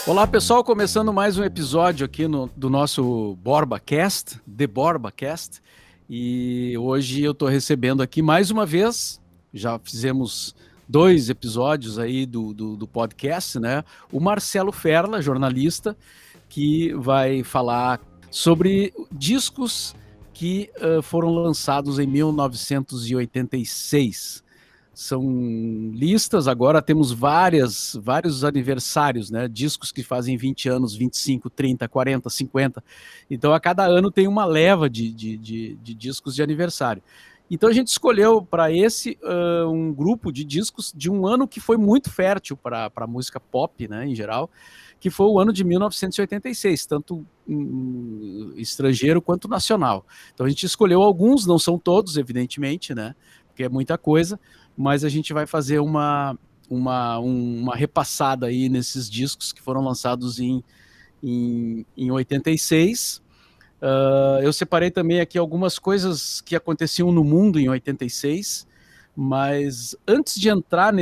Olá pessoal, começando mais um episódio aqui do nosso BorbaCast, The BorbaCast, e hoje eu estou recebendo aqui mais uma vez, já fizemos 2 episódios aí do podcast, né? O Marcelo Ferla, jornalista, que vai falar sobre discos que foram lançados em 1986. São listas, agora temos vários aniversários, né? Discos que fazem 20 anos, 25, 30, 40, 50. Então, a cada ano tem uma leva de discos de aniversário. Então, a gente escolheu para esse um grupo de discos de um ano que foi muito fértil para a música pop, né, em geral, que foi o ano de 1986, tanto estrangeiro quanto nacional. Então, a gente escolheu alguns, não são todos, evidentemente, né? Porque é muita coisa, mas a gente vai fazer uma repassada aí nesses discos que foram lançados em 86. Eu separei também aqui algumas coisas que aconteciam no mundo em 86, mas antes de entrar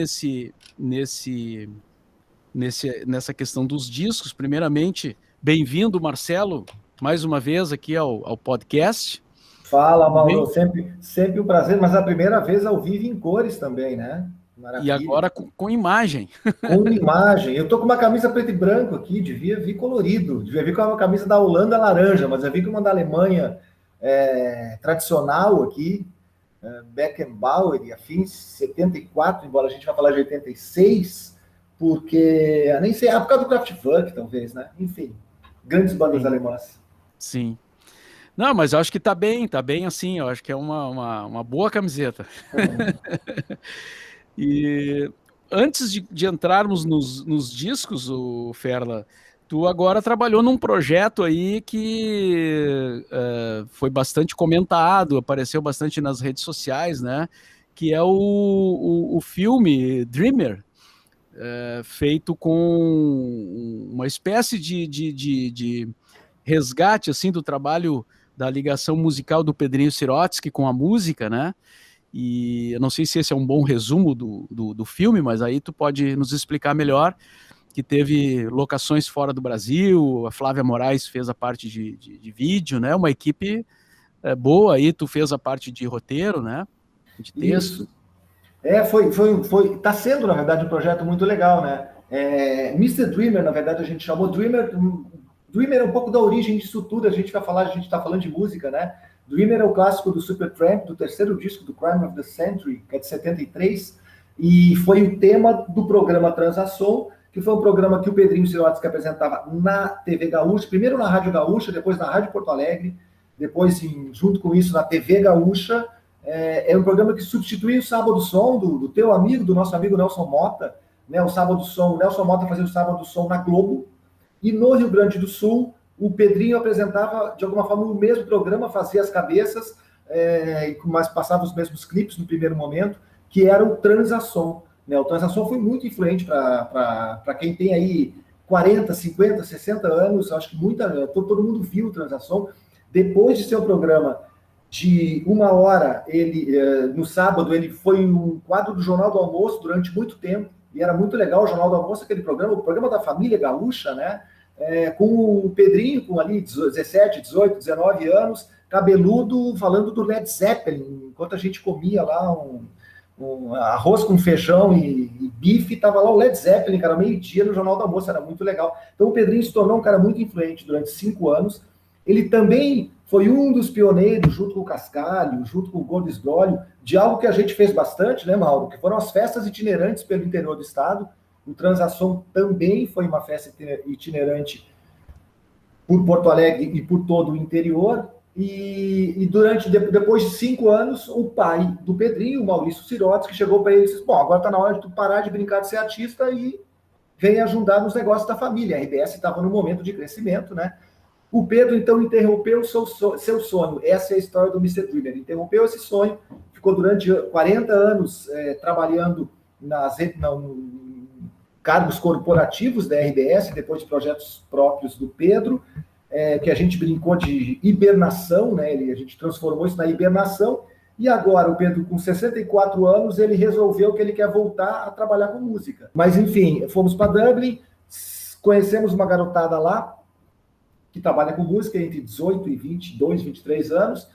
nessa questão dos discos, primeiramente, bem-vindo, Marcelo, mais uma vez aqui ao podcast. Fala, Mauro, sempre um prazer, mas a primeira vez ao vivo em cores também, né? Maravilha. E agora com imagem. Com imagem. Eu tô com uma camisa preto e branco aqui, devia vir colorido, devia vir com uma camisa da Holanda laranja, mas eu vi com uma da Alemanha tradicional aqui, Beckenbauer e afins, 74, embora a gente vá falar de 86, porque, nem sei, por causa do Kraftwerk, talvez, né? Enfim, grandes bandas alemãs. Sim. Não, mas eu acho que tá bem assim, eu acho que é uma boa camiseta. E antes de entrarmos nos discos, o Ferla, tu agora trabalhou num projeto aí que foi bastante comentado, apareceu bastante nas redes sociais, né? Que é o filme Dreamer, feito com uma espécie de resgate assim do trabalho da ligação musical do Pedrinho Sirotsky com a música, né? E eu não sei se esse é um bom resumo do filme, mas aí tu pode nos explicar melhor, que teve locações fora do Brasil, a Flávia Moraes fez a parte de vídeo, né? Uma equipe boa aí, tu fez a parte de roteiro, né? De texto. Isso. Tá sendo, na verdade, um projeto muito legal, né? Mr. Dreamer, na verdade, a gente chamou Dreamer é um pouco da origem disso tudo, a gente tá falando de música, né? Dreamer é o clássico do Supertramp, do terceiro disco do Crime of the Century, que é de 73, e foi o tema do programa Transação, que foi um programa que o Pedrinho Sirotsky apresentava na TV Gaúcha, primeiro na Rádio Gaúcha, depois na Rádio Porto Alegre, depois, junto com isso, na TV Gaúcha. É um programa que substituía o Sábado Som, do teu amigo, do nosso amigo Nelson Mota, né? O Sábado Som, o Nelson Mota fazia o Sábado Som na Globo, e no Rio Grande do Sul, o Pedrinho apresentava, de alguma forma, o mesmo programa, fazia as cabeças, mas passava os mesmos clipes no primeiro momento, que era o Transação, né? O Transação foi muito influente para quem tem aí 40, 50, 60 anos, acho que todo mundo viu o Transação. Depois de ser um programa de 1 hora, no sábado, ele foi um quadro do Jornal do Almoço durante muito tempo, e era muito legal o Jornal do Almoço, aquele programa, o programa da família gaúcha, né? Com o Pedrinho, com ali 17, 18, 19 anos, cabeludo, falando do Led Zeppelin, enquanto a gente comia lá um arroz com feijão e bife, tava lá o Led Zeppelin, cara, meio-dia no Jornal do Almoço, era muito legal. Então o Pedrinho se tornou um cara muito influente durante 5 anos. Ele também foi um dos pioneiros, junto com o Cascalho, junto com o Gomes Grolho, de algo que a gente fez bastante, né, Mauro? Que foram as festas itinerantes pelo interior do estado. O Transação também foi uma festa itinerante por Porto Alegre e por todo o interior. E depois de 5 anos, o pai do Pedrinho, o Maurício Sirotsky, chegou para ele e disse: bom, agora está na hora de tu parar de brincar de ser artista e vem ajudar nos negócios da família. A RBS estava no momento de crescimento, né? O Pedro, então, interrompeu o seu sonho. Essa é a história do Mr. Dreamer. Interrompeu esse sonho, ficou durante 40 anos trabalhando em cargos corporativos da RBS, depois de projetos próprios do Pedro, que a gente brincou de hibernação, né? A gente transformou isso na hibernação, e agora o Pedro, com 64 anos, ele resolveu que ele quer voltar a trabalhar com música. Mas, enfim, fomos para Dublin, conhecemos uma garotada lá, que trabalha com música entre 18 e 22, 23 anos.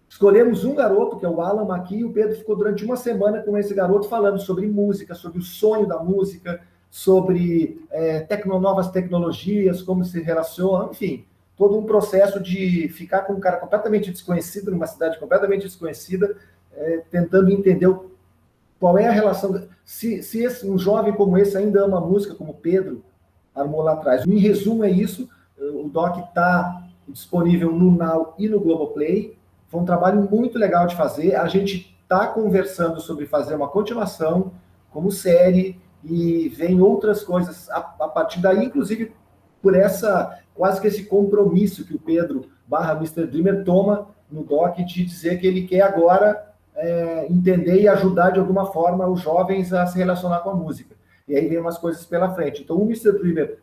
Escolhemos um garoto, que é o Alan aqui, e o Pedro ficou durante uma semana com esse garoto falando sobre música, sobre o sonho da música, sobre novas tecnologias, como se relaciona, enfim, todo um processo de ficar com um cara completamente desconhecido, numa cidade completamente desconhecida, tentando entender qual é a relação, se um jovem como esse ainda ama música, como o Pedro armou lá atrás. Em resumo, é isso. O doc está disponível no Now e no Globoplay. Foi um trabalho muito legal de fazer. A gente está conversando sobre fazer uma continuação como série e vem outras coisas a partir daí, inclusive por quase que esse compromisso que o Pedro /Mr. Dreamer toma no doc de dizer que ele quer agora entender e ajudar de alguma forma os jovens a se relacionar com a música. E aí vem umas coisas pela frente. Então o Mr. Dreamer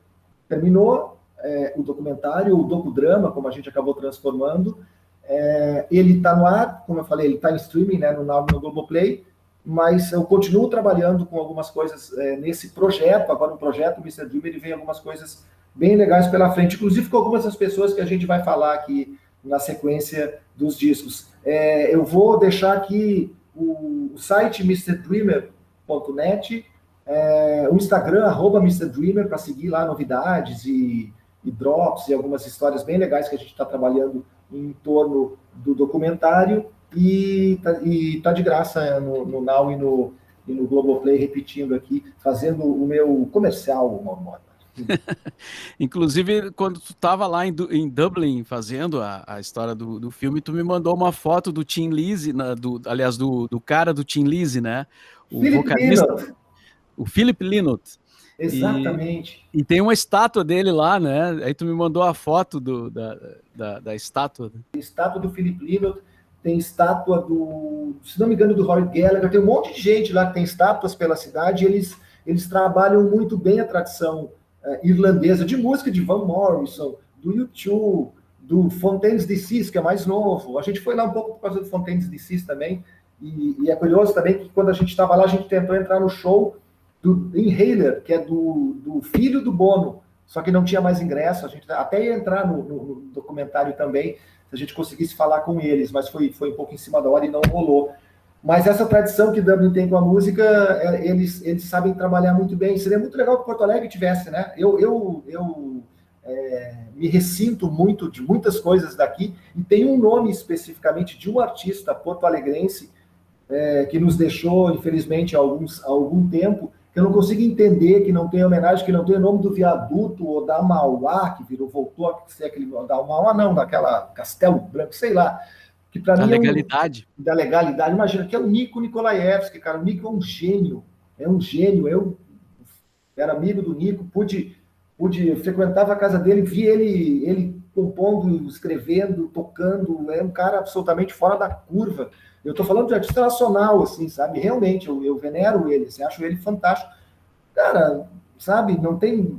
terminou o documentário, o docudrama, como a gente acabou transformando. Ele está no ar, como eu falei, ele está em streaming, né, no Globoplay, mas eu continuo trabalhando com algumas coisas nesse projeto, agora um projeto, o Mr. Dreamer, e vem algumas coisas bem legais pela frente, inclusive com algumas das pessoas que a gente vai falar aqui na sequência dos discos. Eu vou deixar aqui o site mrdreamer.net, o Instagram, @MrDreamer, para seguir lá novidades e drops e algumas histórias bem legais que a gente está trabalhando em torno do documentário, e tá de graça no Now e no Globoplay, repetindo aqui, fazendo o meu comercial, Mormota. Inclusive, quando tu estava lá em Dublin fazendo a história do filme, tu me mandou uma foto do Tim Lizzy, aliás, do cara do Tim Lizzy, né? O vocalista, o Philip Lynott. Exatamente. E tem uma estátua dele lá, né? Aí tu me mandou a foto da estátua. Estátua do Philip Lynott, tem estátua se não me engano, do Rory Gallagher, tem um monte de gente lá que tem estátuas pela cidade, e eles trabalham muito bem a tradição irlandesa de música, de Van Morrison, do U2, do Fontaines DC, que é mais novo. A gente foi lá um pouco por causa do Fontaines DC também, e é curioso também que quando a gente estava lá, a gente tentou entrar no show do Inhaler, que é do filho do Bono, só que não tinha mais ingresso. A gente até ia entrar no documentário também, se a gente conseguisse falar com eles, mas foi um pouco em cima da hora e não rolou. Mas essa tradição que Dublin tem com a música, eles sabem trabalhar muito bem. Seria muito legal que Porto Alegre tivesse, né? Eu me ressinto muito de muitas coisas daqui, e tem um nome especificamente de um artista porto-alegrense que nos deixou, infelizmente, há algum tempo, que eu não consigo entender, que não tem homenagem, que não tem o nome do viaduto ou da Mauá, que voltou a ser aquele... Da Mauá não, daquela Castelo Branco, sei lá. Que para mim legalidade. Da legalidade. Imagina, que é o Nico Nikolaevski, cara. O Nico é um gênio. Eu era amigo do Nico, frequentava a casa dele, vi ele compondo, escrevendo, tocando. É um cara absolutamente fora da curva. Eu estou falando de artista nacional, assim, sabe? Realmente, eu venero ele, assim, acho ele fantástico. Cara, sabe, não tem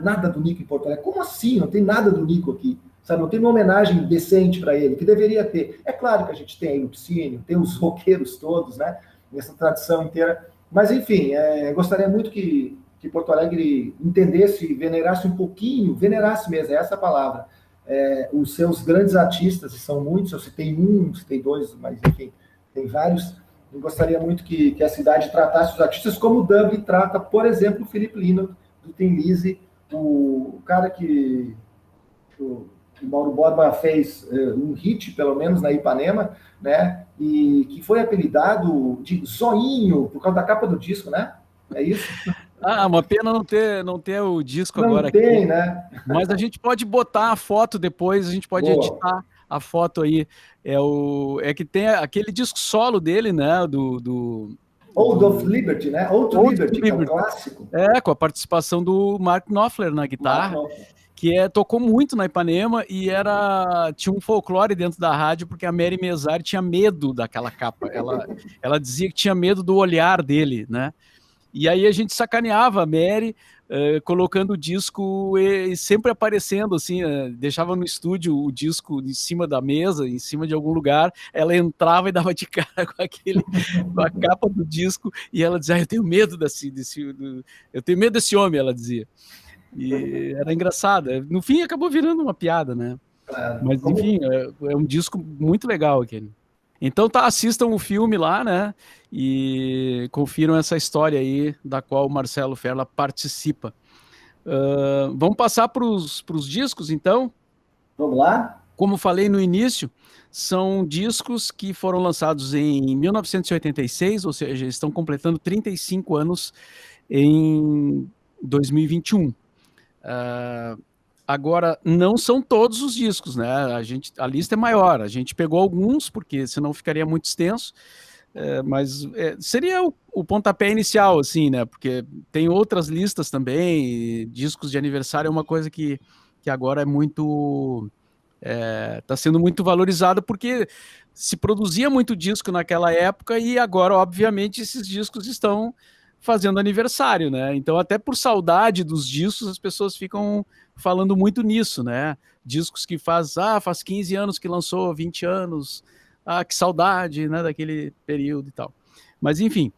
nada do Nico em Porto Alegre. Como assim? Não tem nada do Nico aqui. Sabe, não tem uma homenagem decente para ele, que deveria ter. É claro que a gente tem aí o Lupicínio, tem os roqueiros todos, né? Essa tradição inteira. Mas, enfim, gostaria muito que Porto Alegre entendesse, venerasse um pouquinho, venerasse mesmo, é essa a palavra, os seus grandes artistas, e são muitos, eu citei citei dois, mas, enfim, tem vários. Eu gostaria muito que a cidade tratasse os artistas como o Dublin trata, por exemplo, o Philip Lynott, do Tim Lizzy, o cara que o Mauro Borba fez um hit, pelo menos, na Ipanema, né? E que foi apelidado de Zoinho, por causa da capa do disco, né? É isso? Uma pena não ter o disco não agora tem, aqui. Né? Mas a gente pode botar a foto depois, a gente pode editar a foto aí. É que tem aquele disco solo dele, né? Old of Liberty, né? Old to Liberty, que é um clássico. Com a participação do Mark Knopfler na guitarra, que tocou muito na Ipanema, e tinha um folclore dentro da rádio, porque a Mary Mesari tinha medo daquela capa. Ela dizia que tinha medo do olhar dele, né? E aí a gente sacaneava a Mary, colocando o disco e sempre aparecendo, assim, deixava no estúdio o disco em cima da mesa, em cima de algum lugar, ela entrava e dava de cara com a capa do disco, e ela dizia, eu tenho medo eu tenho medo desse homem, ela dizia. E era engraçado. No fim, acabou virando uma piada, né? Mas, enfim, é um disco muito legal aquele. Então, assistam o filme lá, né? E confiram essa história aí da qual o Marcelo Ferla participa. Vamos passar para os discos, então? Vamos lá? Como falei no início, são discos que foram lançados em 1986, ou seja, estão completando 35 anos em 2021. Agora, não são todos os discos, né? A lista é maior. A gente pegou alguns, porque senão ficaria muito extenso. Mas seria o pontapé inicial, assim, né? Porque tem outras listas também. Discos de aniversário é uma coisa que agora é muito... está sendo muito valorizado, porque se produzia muito disco naquela época e agora, obviamente, esses discos estão fazendo aniversário, né? Então, até por saudade dos discos, as pessoas ficam falando muito nisso, né? Discos que faz 15 anos que lançou, 20 anos, que saudade, né, daquele período e tal. Mas, enfim,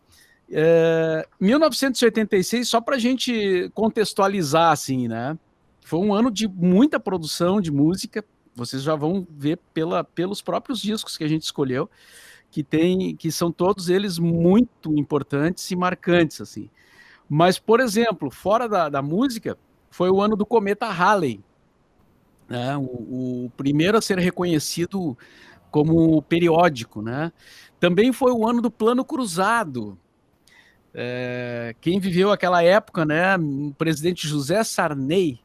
1986, só para a gente contextualizar, assim, né? Foi um ano de muita produção de música. Vocês já vão ver pelos próprios discos que a gente escolheu, que são todos eles muito importantes e marcantes, assim. Mas, por exemplo, fora da música, foi o ano do cometa Halley, né? O primeiro a ser reconhecido como periódico, né? Também foi o ano do Plano Cruzado. Quem viveu aquela época, né? O presidente José Sarney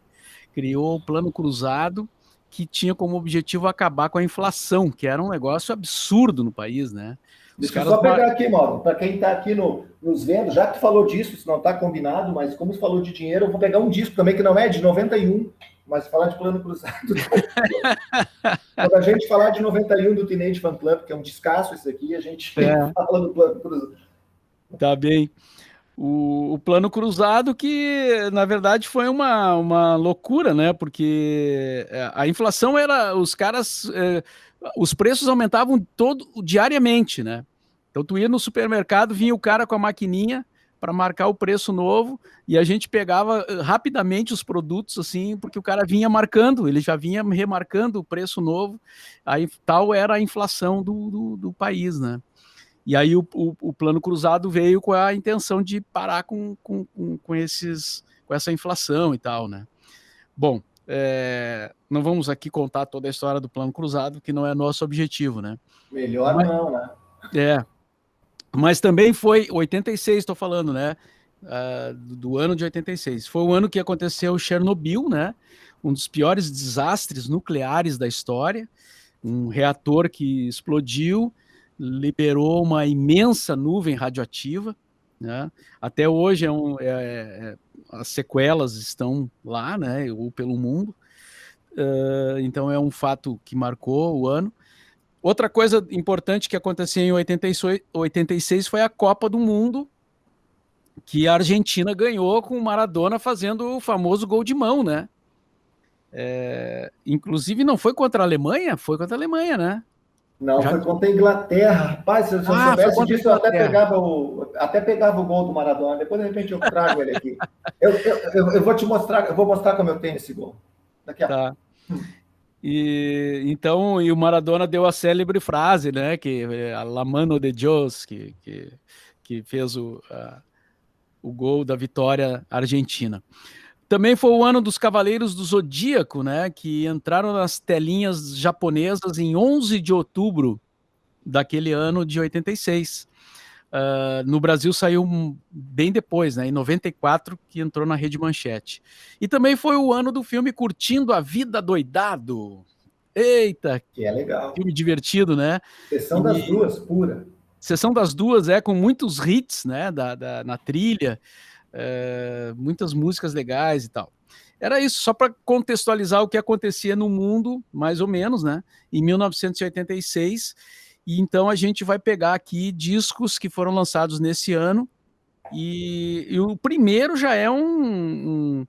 criou o Plano Cruzado, que tinha como objetivo acabar com a inflação, que era um negócio absurdo no país, né? Deixa eu só pegar aqui, Mauro, para quem está aqui nos vendo, já que tu falou disso, se não está combinado, mas como tu falou de dinheiro, eu vou pegar um disco também que não é de 91, mas falar de Plano Cruzado. Quando a gente falar de 91 do Teenage Fan Club, que é um descasso isso aqui, a gente fala do Plano Cruzado. Tá bem. O Plano Cruzado, que na verdade foi uma loucura, né? Porque a inflação era, os preços aumentavam diariamente, né? Então tu ia no supermercado, vinha o cara com a maquininha para marcar o preço novo e a gente pegava rapidamente os produtos, assim, porque o cara vinha marcando, ele já vinha remarcando o preço novo, aí tal era a inflação do país, né? E aí o Plano Cruzado veio com a intenção de parar com essa inflação e tal, né? Bom, não vamos aqui contar toda a história do Plano Cruzado, que não é nosso objetivo, né? Melhor não, né? Mas também foi 86, estou falando, né? Do ano de 86. Foi o ano que aconteceu Chernobyl, né? Um dos piores desastres nucleares da história. Um reator que explodiu, liberou uma imensa nuvem radioativa, né? Até hoje as sequelas estão lá, né? Ou pelo mundo. Então é um fato que marcou o ano. Outra coisa importante que aconteceu em 86 foi a Copa do Mundo, que a Argentina ganhou com o Maradona fazendo o famoso gol de mão, né? Inclusive não foi contra a Alemanha? Foi contra a Alemanha, né? Não, foi contra a Inglaterra. Rapaz, se eu soubesse disso, eu até pegava o gol do Maradona. Depois, de repente, eu trago ele aqui. Eu vou te mostrar, eu vou mostrar como eu tenho esse gol. Daqui a pouco. E o Maradona deu a célebre frase, né? Que a La Mano de Dios, que fez o gol da vitória argentina. Também foi o ano dos Cavaleiros do Zodíaco, né? Que entraram nas telinhas japonesas em 11 de outubro daquele ano de 86. No Brasil saiu bem depois, né? Em 94, que entrou na Rede Manchete. E também foi o ano do filme Curtindo a Vida Doidado. Eita! Que é legal. Filme divertido, né? Sessão das Duas, pura. Sessão das Duas, com muitos hits, né? Na trilha. Muitas músicas legais e tal. Era isso, só para contextualizar o que acontecia no mundo, mais ou menos, né? Em 1986. E então a gente vai pegar aqui discos que foram lançados nesse ano. E o primeiro já é um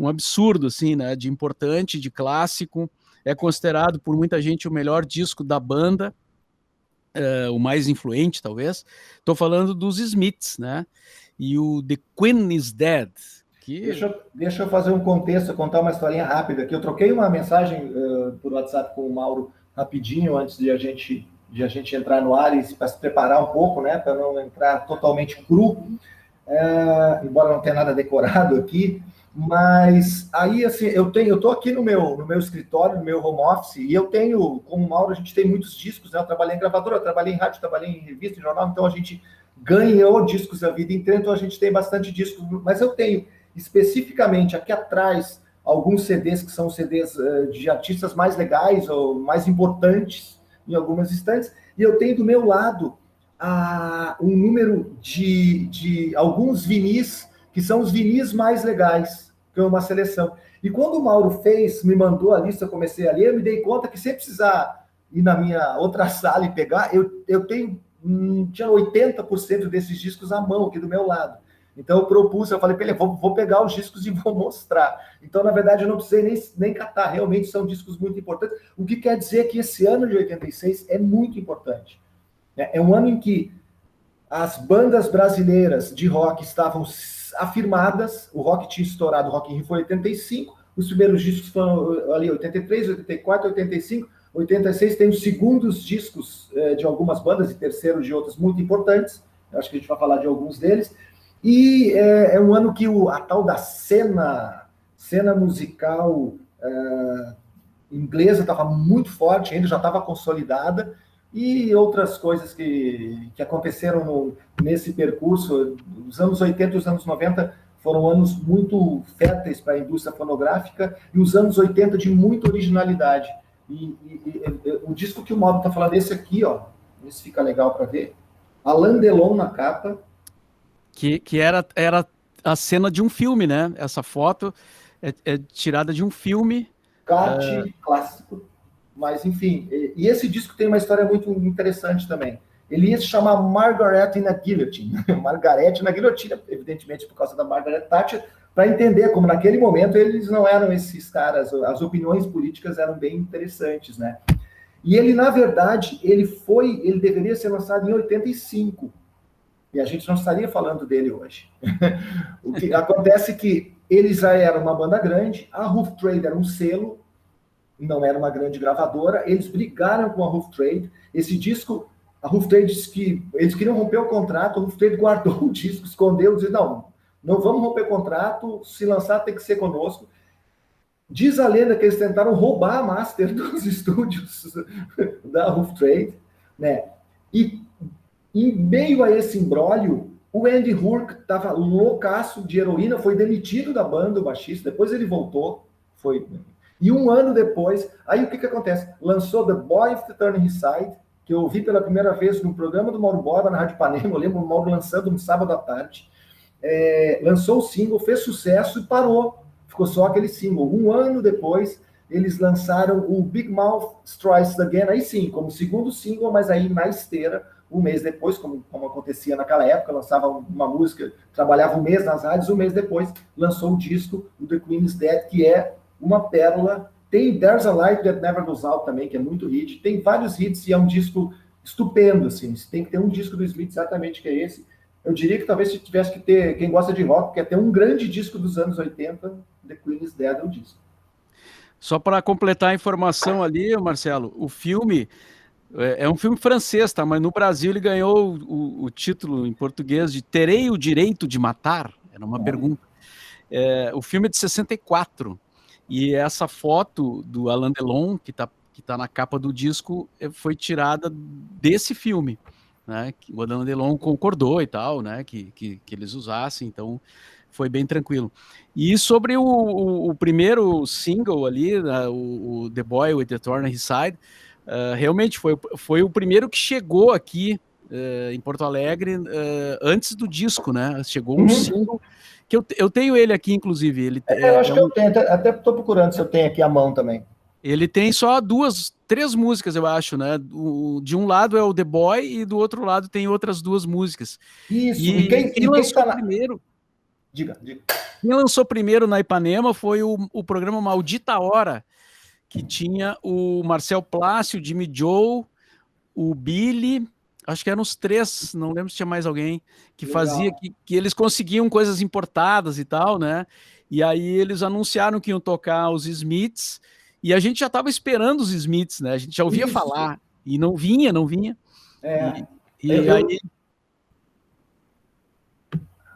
absurdo, assim, né? De importante, de clássico. É considerado por muita gente o melhor disco da banda. O mais influente, talvez. Estou falando dos Smiths, né? E o The Queen is Dead. Deixa eu fazer um contexto, contar uma historinha rápida, que eu troquei uma mensagem por WhatsApp com o Mauro rapidinho, antes de a gente entrar no ar, e para se preparar um pouco, né, para não entrar totalmente cru, embora não tenha nada decorado aqui, mas aí, assim, eu estou aqui no meu escritório, no meu home office, e eu tenho, como o Mauro, a gente tem muitos discos, né, eu trabalhei em gravadora, eu trabalhei em rádio, trabalhei em revista, em jornal, então a gente ganhou discos a vida inteira, então a gente tem bastante discos, mas eu tenho especificamente aqui atrás alguns CDs que são CDs de artistas mais legais ou mais importantes em algumas instantes, e eu tenho do meu lado um número de alguns vinis que são os vinis mais legais, que é uma seleção. E quando o Mauro me mandou a lista, eu comecei a ler, eu me dei conta que sem precisar ir na minha outra sala e pegar, eu tinha 80% desses discos à mão aqui do meu lado. Então eu falei para ele, vou pegar os discos e vou mostrar. Então, na verdade, eu não precisei nem catar, realmente são discos muito importantes, o que quer dizer que esse ano de 86 é muito importante. É um ano em que as bandas brasileiras de rock estavam afirmadas, o rock tinha estourado, o Rock in Rio foi em 85, os primeiros discos foram ali 83, 84, 85, 86 tem os segundos discos de algumas bandas e terceiros de outras muito importantes, eu acho que a gente vai falar de alguns deles, e é um ano que a tal da cena musical inglesa estava muito forte, ainda já estava consolidada, e outras coisas que aconteceram nesse percurso. Os anos 80 e os anos 90 foram anos muito férteis para a indústria fonográfica, e os anos 80 de muita originalidade. E o disco que o Mauro está falando, esse aqui, ó, esse fica legal para ver, Alain Delon na capa. Que era a cena de um filme, né? Essa foto é tirada de um filme. Clássico. Mas, enfim, e esse disco tem uma história muito interessante também. Ele ia se chamar Margaret na Guillotine. Margaret na Guilhotina, evidentemente por causa da Margaret Thatcher, para entender como naquele momento eles não eram esses caras, as opiniões políticas eram bem interessantes, né? E ele, na verdade, ele deveria ser lançado em 85. E a gente não estaria falando dele hoje. O que acontece é que eles já eram uma banda grande, a Rough Trade era um selo, não era uma grande gravadora, eles brigaram com a Rough Trade. Esse disco, a Rough Trade disse que eles queriam romper o contrato, a Rough Trade guardou o disco, escondeu, disse, não vamos romper o contrato, se lançar tem que ser conosco. Diz a lenda que eles tentaram roubar a master dos estúdios da Rough Trade, né? E em meio a esse imbróglio, o Andy Rourke estava loucaço de heroína, foi demitido da banda, o baixista, depois ele voltou, e um ano depois, aí o que acontece? Lançou The Boy of the Turning Side, que eu ouvi pela primeira vez no programa do Mauro Borba, na Rádio Ipanema, eu lembro o Mauro lançando no sábado à tarde, lançou o single, fez sucesso e parou, ficou só aquele single. Um ano depois, eles lançaram o Big Mouth Strikes Again, aí sim, como segundo single, mas aí na esteira, um mês depois, como acontecia naquela época, lançava uma música, trabalhava um mês nas rádios, um mês depois lançou o disco, o The Queen is Dead, que é uma pérola. Tem There's a Light That Never Goes Out também, que é muito hit, tem vários hits e é um disco estupendo, assim, você tem que ter um disco do Smith exatamente que é esse. Eu diria que talvez se tivesse que ter, quem gosta de rock, quer ter um grande disco dos anos 80, The Queen is Dead é o disco. Só para completar a informação ali, Marcelo, o filme é um filme francês, tá? Mas no Brasil ele ganhou o título em português de Terei o Direito de Matar? Era uma pergunta. O filme é de 64. E essa foto do Alain Delon, que tá na capa do disco, foi tirada desse filme, né? O Alain Delon concordou e tal, né? Que eles usassem, então foi bem tranquilo. E sobre o primeiro single ali, né, o The Boy with the Thorn in His Side, realmente foi o primeiro que chegou aqui em Porto Alegre antes do disco, né? Chegou um single que eu tenho ele aqui, inclusive. Eu acho que eu tenho, até estou procurando se eu tenho aqui à mão também. Ele tem só três músicas, eu acho, né? De um lado é o The Boy e do outro lado tem outras duas músicas. Isso. E quem lançou primeiro? Diga. Quem lançou primeiro na Ipanema foi o programa Maldita Hora, que tinha o Marcel Plácio, o Jimmy Joe, o Billy Acho que eram os três, não lembro se tinha mais alguém que Legal. fazia, que eles conseguiam coisas importadas e tal, né? E aí eles anunciaram que iam tocar os Smiths, e a gente já estava esperando os Smiths, né? A gente já ouvia Isso. falar, e não vinha, não vinha. É. E aí...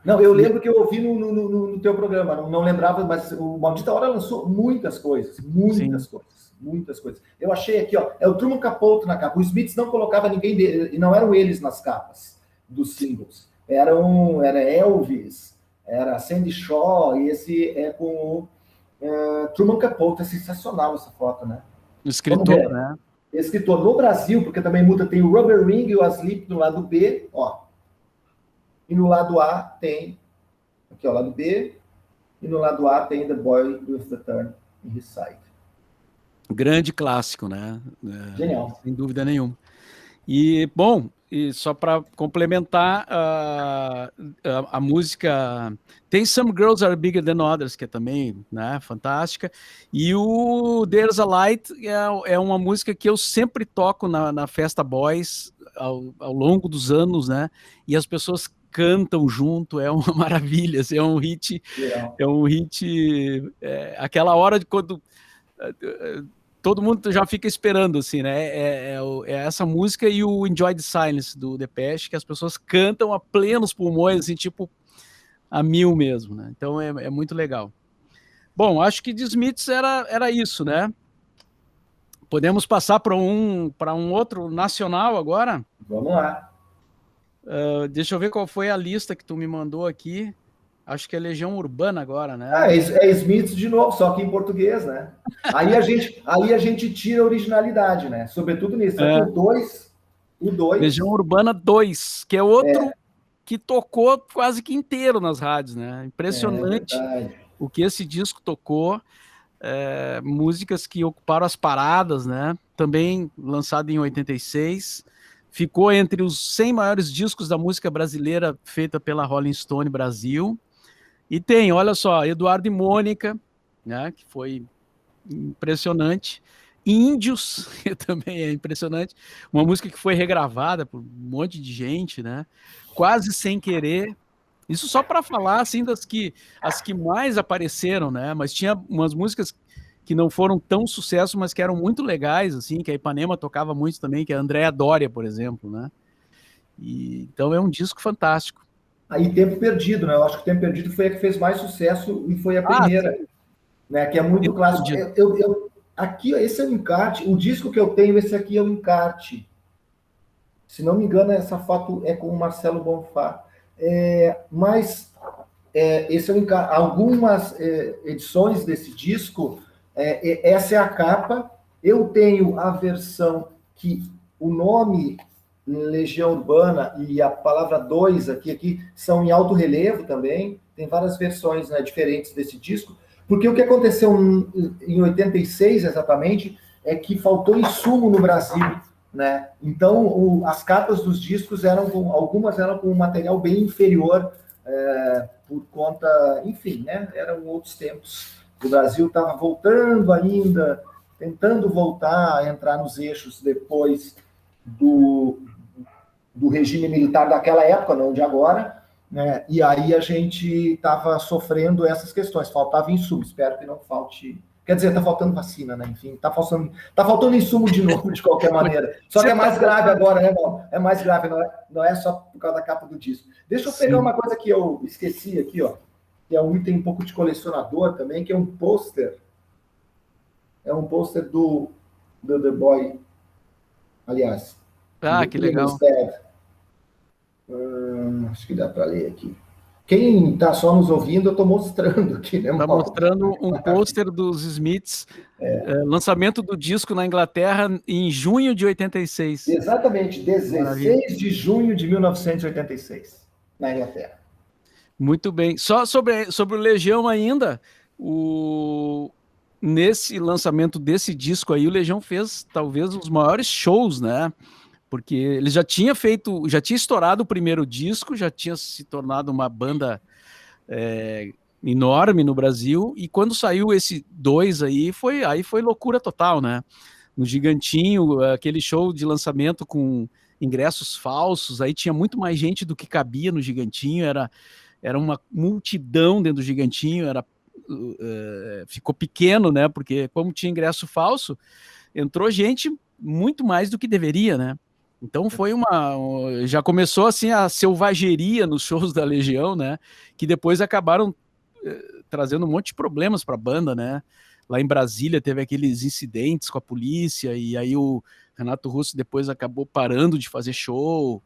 Não, eu lembro que eu ouvi no teu programa, não lembrava, mas o Maldita Hora lançou muitas coisas, muitas coisas. Eu achei aqui, ó, é o Truman Capote na capa. O Smiths não colocava ninguém dele, e não eram eles nas capas dos singles. Era Elvis, era Sandy Shaw, e esse é com o Truman Capote. É sensacional essa foto, né? Escritor, né? Escritor no Brasil, porque também muda, tem o Rubber Ring e o Asleep no lado B, ó. E no lado A tem, aqui ó, lado B, e no lado A tem The Boy with the Turn in His Side. Grande clássico, né? Genial. Sem dúvida nenhuma. E, bom, e só para complementar, a música tem Some Girls Are Bigger Than Others, que é também, né, fantástica, e o There's a Light é uma música que eu sempre toco na Festa Boys ao longo dos anos, né, e as pessoas cantam junto, é uma maravilha, assim, é um hit, aquela hora de quando todo mundo já fica esperando, assim, né? É essa música e o Enjoy the Silence do Depeche, que as pessoas cantam a plenos pulmões, assim, tipo, a mil mesmo, né? Então é muito legal. Bom, acho que de Smiths era isso, né? Podemos passar para um outro nacional agora? Vamos lá. Deixa eu ver qual foi a lista que tu me mandou aqui. Acho que é Legião Urbana agora, né? É Smiths de novo, só que em português, né? Aí a gente tira a originalidade, né? Sobretudo nisso. Aqui o 2. Legião Urbana 2, que é outro que tocou quase que inteiro nas rádios, né? Impressionante o que esse disco tocou. Músicas que ocuparam as paradas, né? Também lançado em 86. Ficou entre os 100 maiores discos da música brasileira feita pela Rolling Stone Brasil. E tem, olha só, Eduardo e Mônica, né, que foi impressionante. Índios, que também é impressionante. Uma música que foi regravada por um monte de gente, né? Quase Sem Querer. Isso só para falar, assim, as que mais apareceram, né? Mas tinha umas músicas que não foram tão sucesso, mas que eram muito legais, assim, que a Ipanema tocava muito também, que é a Andréa Doria, por exemplo, né? Então é um disco fantástico. Aí Tempo Perdido, né? Eu acho que Tempo Perdido foi a que fez mais sucesso e foi a primeira, né? Que é muito clássico. Aqui, esse é o encarte. O disco que eu tenho, esse aqui é o encarte. Se não me engano, essa foto é com o Marcelo Bonfá. Mas esse é o encarte. Algumas edições desse disco, essa é a capa. Eu tenho a versão que o nome Legião Urbana e a palavra 2 aqui são em alto relevo também. Tem várias versões, né, diferentes desse disco. Porque o que aconteceu em 86, exatamente, é que faltou insumo no Brasil, né? Então, as capas dos discos algumas eram com um material bem inferior, por conta, enfim, né? Eram outros tempos. O Brasil estava voltando ainda, tentando voltar a entrar nos eixos depois do regime militar daquela época, não de agora, né? E aí a gente estava sofrendo essas questões, faltava insumo, espero que não falte. Quer dizer, está faltando vacina, né? Enfim, está faltando insumo de novo, de qualquer maneira. Só que é mais grave agora, né, irmão? É mais grave, não é só por causa da capa do disco. Deixa eu pegar uma coisa que eu esqueci aqui, ó, que é um item um pouco de colecionador também, que é um pôster. É um pôster do The Boy, aliás. Que legal. Acho que dá para ler aqui. Quem está só nos ouvindo, eu estou mostrando aqui, né? Está mostrando um pôster dos Smiths, lançamento do disco na Inglaterra em junho de 86. Exatamente, 16 de junho de 1986, na Inglaterra. Muito bem. Só sobre o Legião ainda, nesse lançamento desse disco aí, o Legião fez talvez os maiores shows, né? Porque ele já tinha estourado o primeiro disco, já tinha se tornado uma banda enorme no Brasil, e quando saiu esse 2 aí foi loucura total, né? No Gigantinho, aquele show de lançamento com ingressos falsos, aí tinha muito mais gente do que cabia no Gigantinho, era uma multidão dentro do Gigantinho, ficou pequeno, né? Porque como tinha ingresso falso, entrou gente muito mais do que deveria, né? Então já começou assim a selvageria nos shows da Legião, né? Que depois acabaram trazendo um monte de problemas para a banda, né? Lá em Brasília teve aqueles incidentes com a polícia e aí o Renato Russo depois acabou parando de fazer show,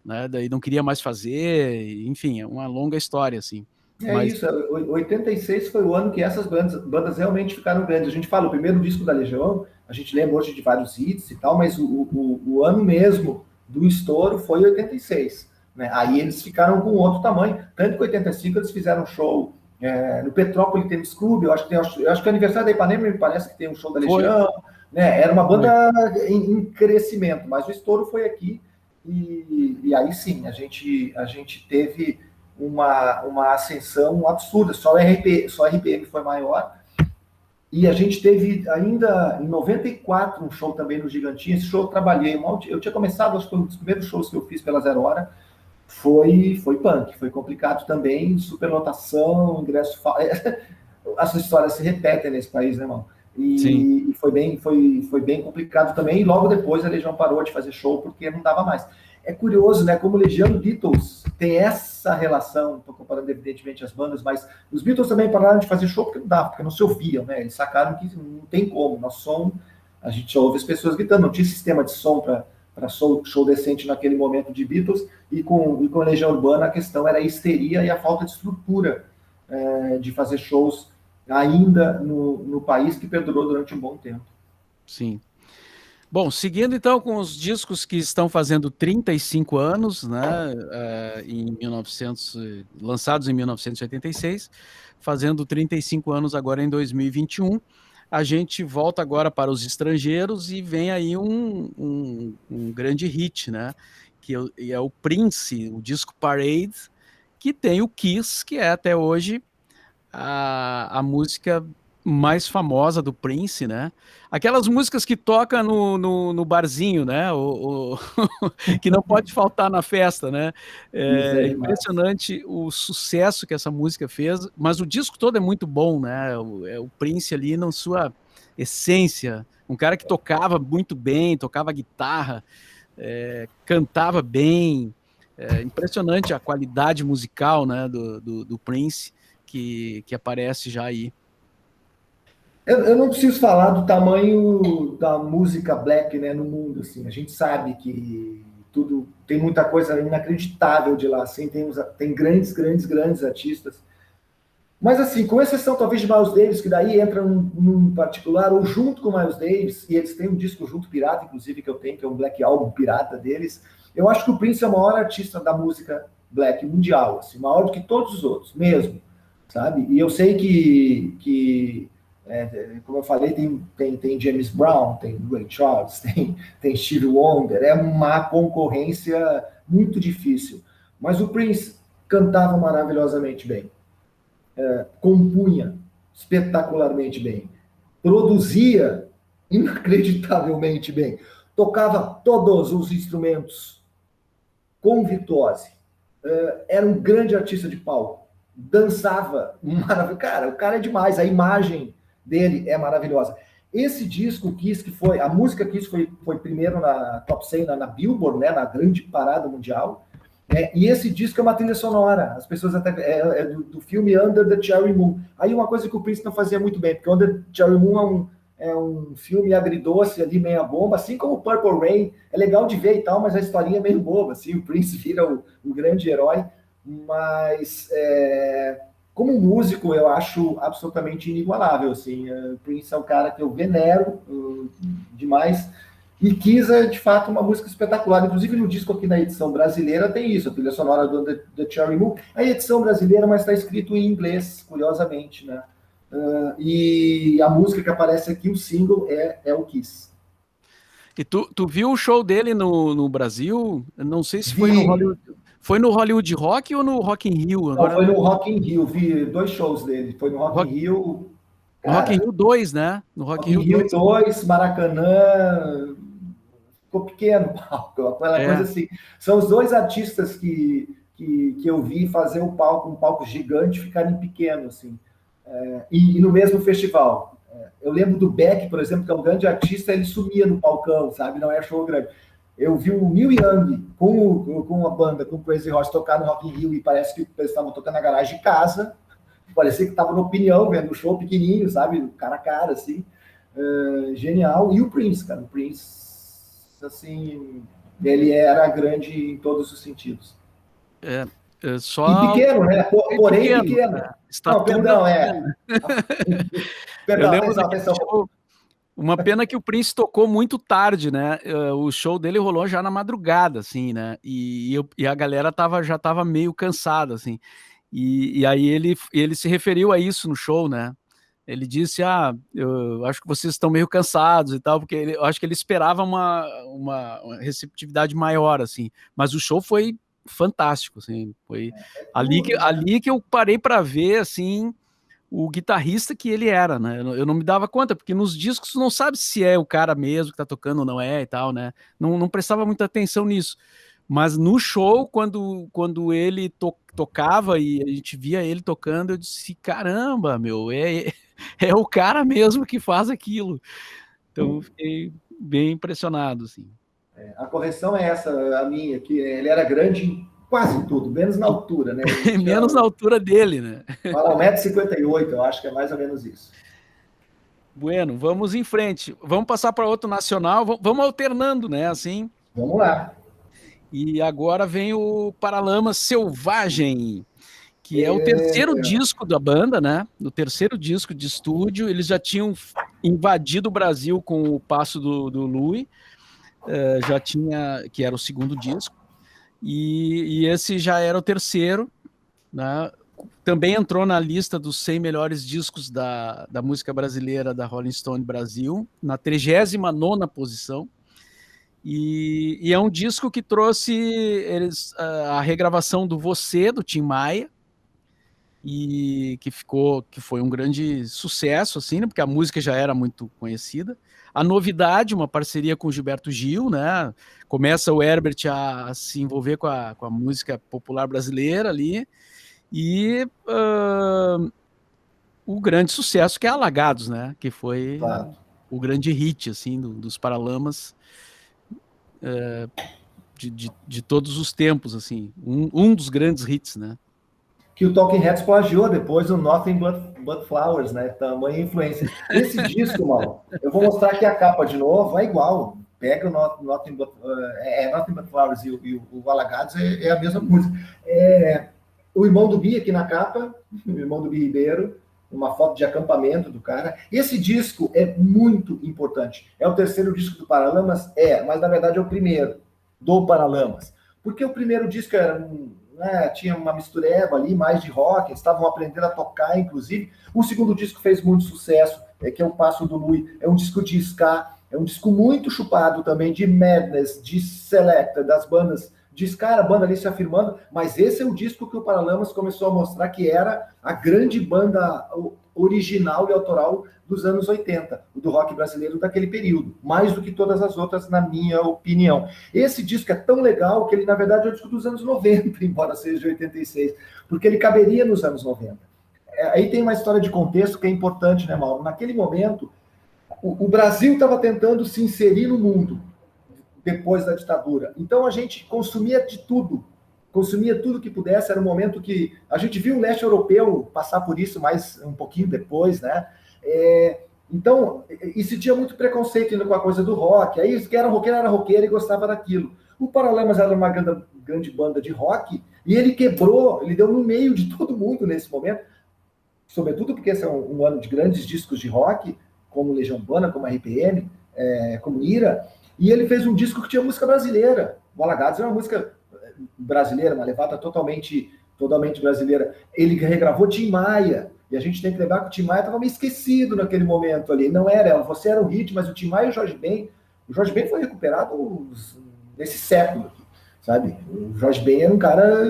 né? Daí não queria mais fazer, enfim, é uma longa história assim. Mas Isso, 86 foi o ano que essas bandas realmente ficaram grandes. A gente fala, o primeiro disco da Legião, a gente lembra hoje de vários hits e tal, mas o ano mesmo do estouro foi 86. Né? Aí eles ficaram com outro tamanho, tanto que em 85 eles fizeram um show no Petrópolis Tênis Clube, eu acho que é o aniversário da Ipanema, me parece que tem um show da Legião, né? Era uma banda em crescimento, mas o estouro foi aqui, e aí sim, a gente teve uma ascensão absurda, só a RPM foi maior, e a gente teve ainda em 94 um show também no Gigantinho. Esse show eu trabalhei, eu tinha começado, acho que um dos primeiros shows que eu fiz pela Zero Hora, foi punk, foi complicado também, superlotação, ingresso as histórias se repetem nesse país, né, irmão? E foi bem complicado também, e logo depois a Legião parou de fazer show porque não dava mais. É curioso, né, como Legião e Beatles tem essa relação, estou comparando evidentemente as bandas, mas os Beatles também pararam de fazer show porque não dava, porque não se ouviam, né, eles sacaram que não tem como, nosso som, a gente só ouve as pessoas gritando, não tinha sistema de som para show decente naquele momento de Beatles, e com Legião Urbana a questão era a histeria e a falta de estrutura de fazer shows ainda no país, que perdurou durante um bom tempo. Sim. Bom, seguindo então com os discos que estão fazendo 35 anos, né, lançados em 1986, fazendo 35 anos agora em 2021, a gente volta agora para os estrangeiros e vem aí um grande hit, né, que é o Prince, o disco Parade, que tem o Kiss, que é até hoje a música mais famosa do Prince, né? Aquelas músicas que toca no barzinho, né? Que não pode faltar na festa, né? É impressionante o sucesso que essa música fez, mas o disco todo é muito bom, né? É o Prince ali na sua essência, um cara que tocava muito bem, tocava guitarra, cantava bem, impressionante a qualidade musical, né, do Prince que aparece já aí. Eu não preciso falar do tamanho da música black, né, no mundo, assim. A gente sabe que tem muita coisa inacreditável de lá, assim. Tem grandes artistas. Mas, assim, com exceção talvez de Miles Davis, que daí entra num particular, ou junto com Miles Davis, e eles têm um disco junto pirata, inclusive, que eu tenho, que é um Black Album pirata deles. Eu acho que o Prince é o maior artista da música black mundial, assim, maior do que todos os outros, mesmo, sabe? E eu sei que como eu falei, tem James Brown, tem Ray Charles, tem Stevie Wonder, é uma concorrência muito difícil. Mas o Prince cantava maravilhosamente bem, compunha espetacularmente bem, produzia inacreditavelmente bem, tocava todos os instrumentos com virtuose, era um grande artista de palco, dançava maravilhoso. Cara, o cara é demais, a imagem dele é maravilhosa. Esse disco Kiss, que foi, a música Kiss foi primeiro na Top 100, na Billboard, né, na grande parada mundial, e esse disco é uma trilha sonora, as pessoas até, do filme Under the Cherry Moon. Aí uma coisa que o Prince não fazia muito bem, porque Under the Cherry Moon é um filme agridoce ali, meia bomba, assim como Purple Rain, é legal de ver e tal, mas a historinha é meio boba, assim, o Prince vira o grande herói, mas como músico, eu acho absolutamente inigualável, assim. O Prince é um cara que eu venero demais. E Kiss é, de fato, uma música espetacular. Inclusive, no disco aqui na edição brasileira tem isso, a trilha sonora do The Cherry Moon. A edição brasileira, mas está escrito em inglês, curiosamente, né? E a música que aparece aqui, o single, é o Kiss. E tu viu o show dele no Brasil? Não sei se foi no Hollywood... Foi no Hollywood Rock ou no Rock in Rio? Agora... Não, foi no Rock in Rio. Vi 2 shows dele. Foi no Rock in Rio. Cara, no Rock in Rio 2, né? No Rock in Rio 2, Maracanã. ficou pequeno o palco, aquela coisa assim. São os dois artistas que eu vi fazer um palco gigante ficarem pequeno, assim. E no mesmo festival. Eu lembro do Beck, por exemplo, que é um grande artista, ele sumia no palcão, sabe? Não é show grande. Eu vi o Neil Young com a banda, com o Crazy Horse, tocar no Rock in Rio, e parece que eles estavam tocando na garagem de casa. Parecia que estava no Opinião, vendo o show pequenininho, sabe? Cara a cara, assim. Genial. E o Prince, cara. O Prince, assim, ele era grande em todos os sentidos. Só... E pequeno, né? Porém pequeno. Né? Não, perdão, Perdão, atenção. Uma pena que o Prince tocou muito tarde, né? O show dele rolou já na madrugada, assim, né? E a galera já tava meio cansada, assim. E aí ele se referiu a isso no show, né? Ele disse, eu acho que vocês estão meio cansados e tal, porque eu acho que ele esperava uma receptividade maior, assim. Mas o show foi fantástico, assim. Foi ali que eu parei para ver, assim, o guitarrista que ele era, né? Eu não me dava conta, porque nos discos não sabe se é o cara mesmo que tá tocando ou não é e tal, né? Não prestava muita atenção nisso. Mas no show, quando ele tocava e a gente via ele tocando, eu disse, caramba, meu, é o cara mesmo que faz aquilo. Então eu fiquei bem impressionado, assim. A correção é essa, a minha, que ele era grande em quase tudo, menos na altura, né? Menos na altura dele, né? Fala 1,58 m, eu acho que é mais ou menos isso. Bueno, vamos em frente. Vamos passar para outro nacional, vamos alternando, né? Assim. Vamos lá. E agora vem o Paralamas Selvagem, que é o terceiro disco da banda, né? O terceiro disco de estúdio. Eles já tinham invadido o Brasil com o Passo do Louie, já tinha, que era o segundo disco, e esse já era o terceiro, né? Também entrou na lista dos 100 melhores discos da música brasileira da Rolling Stone Brasil, na 39ª posição. E é um disco que trouxe a regravação do Você, do Tim Maia, e que foi um grande sucesso, assim, né, porque a música já era muito conhecida. A novidade, uma parceria com o Gilberto Gil, né? Começa o Herbert a se envolver com a música popular brasileira ali, e o grande sucesso que é Alagados, né? Que foi o grande hit, assim, dos Paralamas, de todos os tempos, assim, um dos grandes hits, né? Que o Talking Heads plagiou depois o Nothing But Flowers, né? Tamanha influência. Esse disco, Mauro, eu vou mostrar aqui a capa de novo, é igual. Pega o Nothing But Flowers e o Alagados, é a mesma música. O irmão do Bi aqui na capa, o irmão do Bi Ribeiro, uma foto de acampamento do cara. Esse disco é muito importante. É o terceiro disco do Paralamas? Mas na verdade é o primeiro do Paralamas. Porque o primeiro disco tinha uma mistureba ali, mais de rock, eles estavam aprendendo a tocar, inclusive. O segundo disco fez muito sucesso, que é o Passo do Louie, é um disco de ska, é um disco muito chupado também, de Madness, de Selecta, das bandas de ska, a banda ali se afirmando, mas esse é o disco que o Paralamas começou a mostrar que era a grande banda original e autoral dos anos 80, o do rock brasileiro daquele período, mais do que todas as outras, na minha opinião. Esse disco é tão legal que ele, na verdade, é o disco dos anos 90, embora seja de 86, porque ele caberia nos anos 90. Aí tem uma história de contexto que é importante, né, Mauro? Naquele momento, o Brasil estava tentando se inserir no mundo, depois da ditadura. Então a gente consumia de tudo, consumia tudo que pudesse. Era um momento que a gente viu o leste europeu passar por isso mais um pouquinho depois, né? Então, e se tinha muito preconceito indo com a coisa do rock. Aí quem era roqueiro era roqueiro e gostava daquilo. O Paralamas era uma grande banda de rock e ele quebrou, ele deu no meio de todo mundo nesse momento, sobretudo porque esse é um ano de grandes discos de rock, como Legião Urbana, como RPM, como Ira. E ele fez um disco que tinha música brasileira. O Alagados é uma música brasileira, uma levada totalmente brasileira. Ele regravou Tim Maia. E a gente tem que lembrar que o Tim Maia estava meio esquecido naquele momento ali. Não era, você era um hit, mas o Tim Maia e o Jorge Ben foi recuperado nesse século, sabe? O Jorge Ben era um cara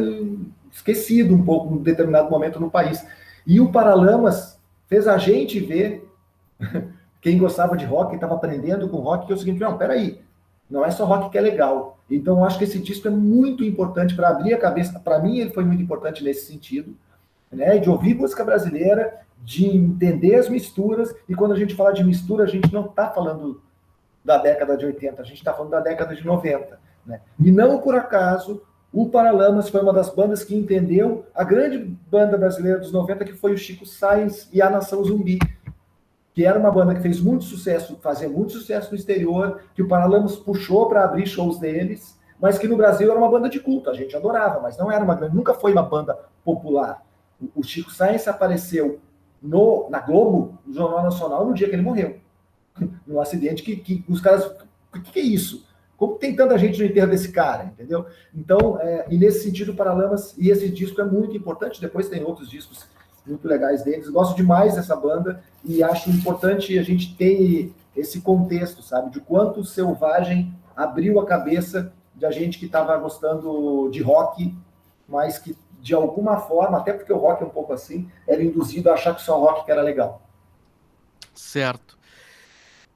esquecido um pouco em determinado momento no país. E o Paralamas fez a gente ver... Quem gostava de rock, quem estava aprendendo com rock, que é o seguinte, não, peraí, Não é só rock que é legal. Então, eu acho que esse disco é muito importante para abrir a cabeça. Para mim, ele foi muito importante nesse sentido, né? De ouvir música brasileira, de entender as misturas. E quando a gente fala de mistura, a gente não está falando da década de 80, a gente está falando da década de 90. Né? E não por acaso, o Paralamas foi uma das bandas que entendeu a grande banda brasileira dos 90, que foi o Chico Science e a Nação Zumbi, que era uma banda que fez muito sucesso, fazia muito sucesso no exterior, que o Paralamas puxou para abrir shows deles, mas que no Brasil era uma banda de culto, a gente adorava, mas não era uma grande, nunca foi uma banda popular. O Chico Science apareceu na Globo, no Jornal Nacional, no dia que ele morreu. Num acidente que os caras... O que é isso? Como tem tanta gente no enterro desse cara, entendeu? Então, e nesse sentido, o Paralamas, e esse disco é muito importante, depois tem outros discos muito legais deles. Gosto demais dessa banda e acho importante a gente ter esse contexto, sabe? De quanto o Selvagem abriu a cabeça da gente que estava gostando de rock, mas que, de alguma forma, até porque o rock é um pouco assim, era induzido a achar que só rock que era legal. Certo.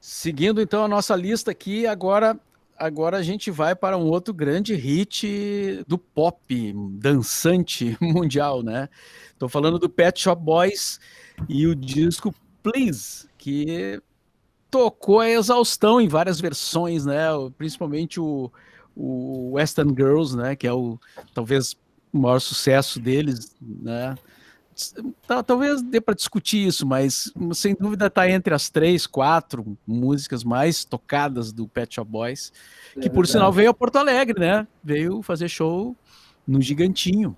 Seguindo, então, a nossa lista aqui, agora a gente vai para um outro grande hit do pop dançante mundial, né? Estou falando do Pet Shop Boys e o disco Please, que tocou a exaustão em várias versões, né? Principalmente o Western Girls, né? Que é talvez o maior sucesso deles, né? Talvez dê para discutir isso, mas sem dúvida está entre as 3, 4 músicas mais tocadas do Pet Shop Boys, que por sinal veio a Porto Alegre, né? Veio fazer show no Gigantinho.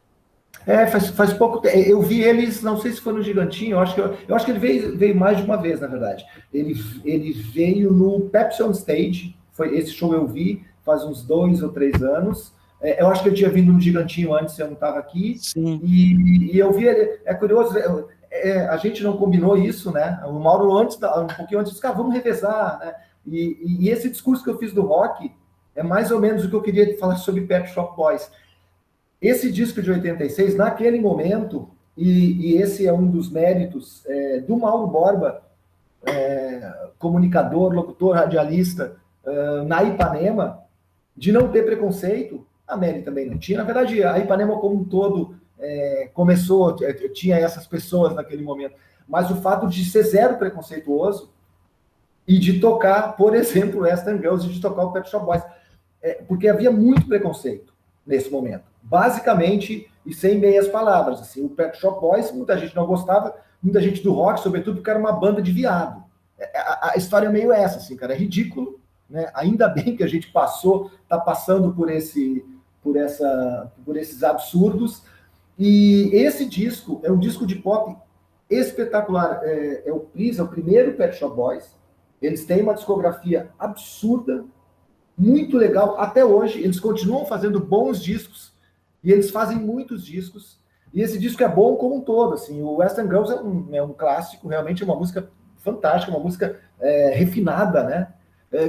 Faz pouco tempo. Eu vi eles, não sei se foi no Gigantinho, eu acho que ele veio mais de uma vez, na verdade. Ele veio no Pepsi on Stage, esse show eu vi faz uns 2 ou 3 anos. Eu acho que ele tinha vindo no Gigantinho antes, eu não estava aqui. Sim. E eu vi ele, é curioso, a gente não combinou isso, né? O Mauro um pouquinho antes, disse, vamos revezar, né? E esse discurso que eu fiz do rock é mais ou menos o que eu queria falar sobre Pet Shop Boys. Esse disco de 86, naquele momento, e esse é um dos méritos do Mauro Borba, comunicador, locutor, radialista, na Ipanema, de não ter preconceito. A Meli também não tinha. Na verdade, a Ipanema como um todo começou, tinha essas pessoas naquele momento. Mas o fato de ser zero preconceituoso e de tocar, por exemplo, Western Girls e de tocar o Pet Shop Boys. Porque havia muito preconceito nesse momento. Basicamente, e sem meias palavras. Assim, o Pet Shop Boys, muita gente não gostava, muita gente do rock, sobretudo porque era uma banda de viado. A história é meio essa, assim, cara, é ridículo, né? Ainda bem que a gente está passando por esses absurdos. E esse disco é um disco de pop espetacular. É o Please, é o primeiro Pet Shop Boys. Eles têm uma discografia absurda, muito legal. Até hoje, eles continuam fazendo bons discos. E eles fazem muitos discos. E esse disco é bom como um todo. Assim, o Western Girls é um clássico, realmente é uma música fantástica, uma música refinada, né?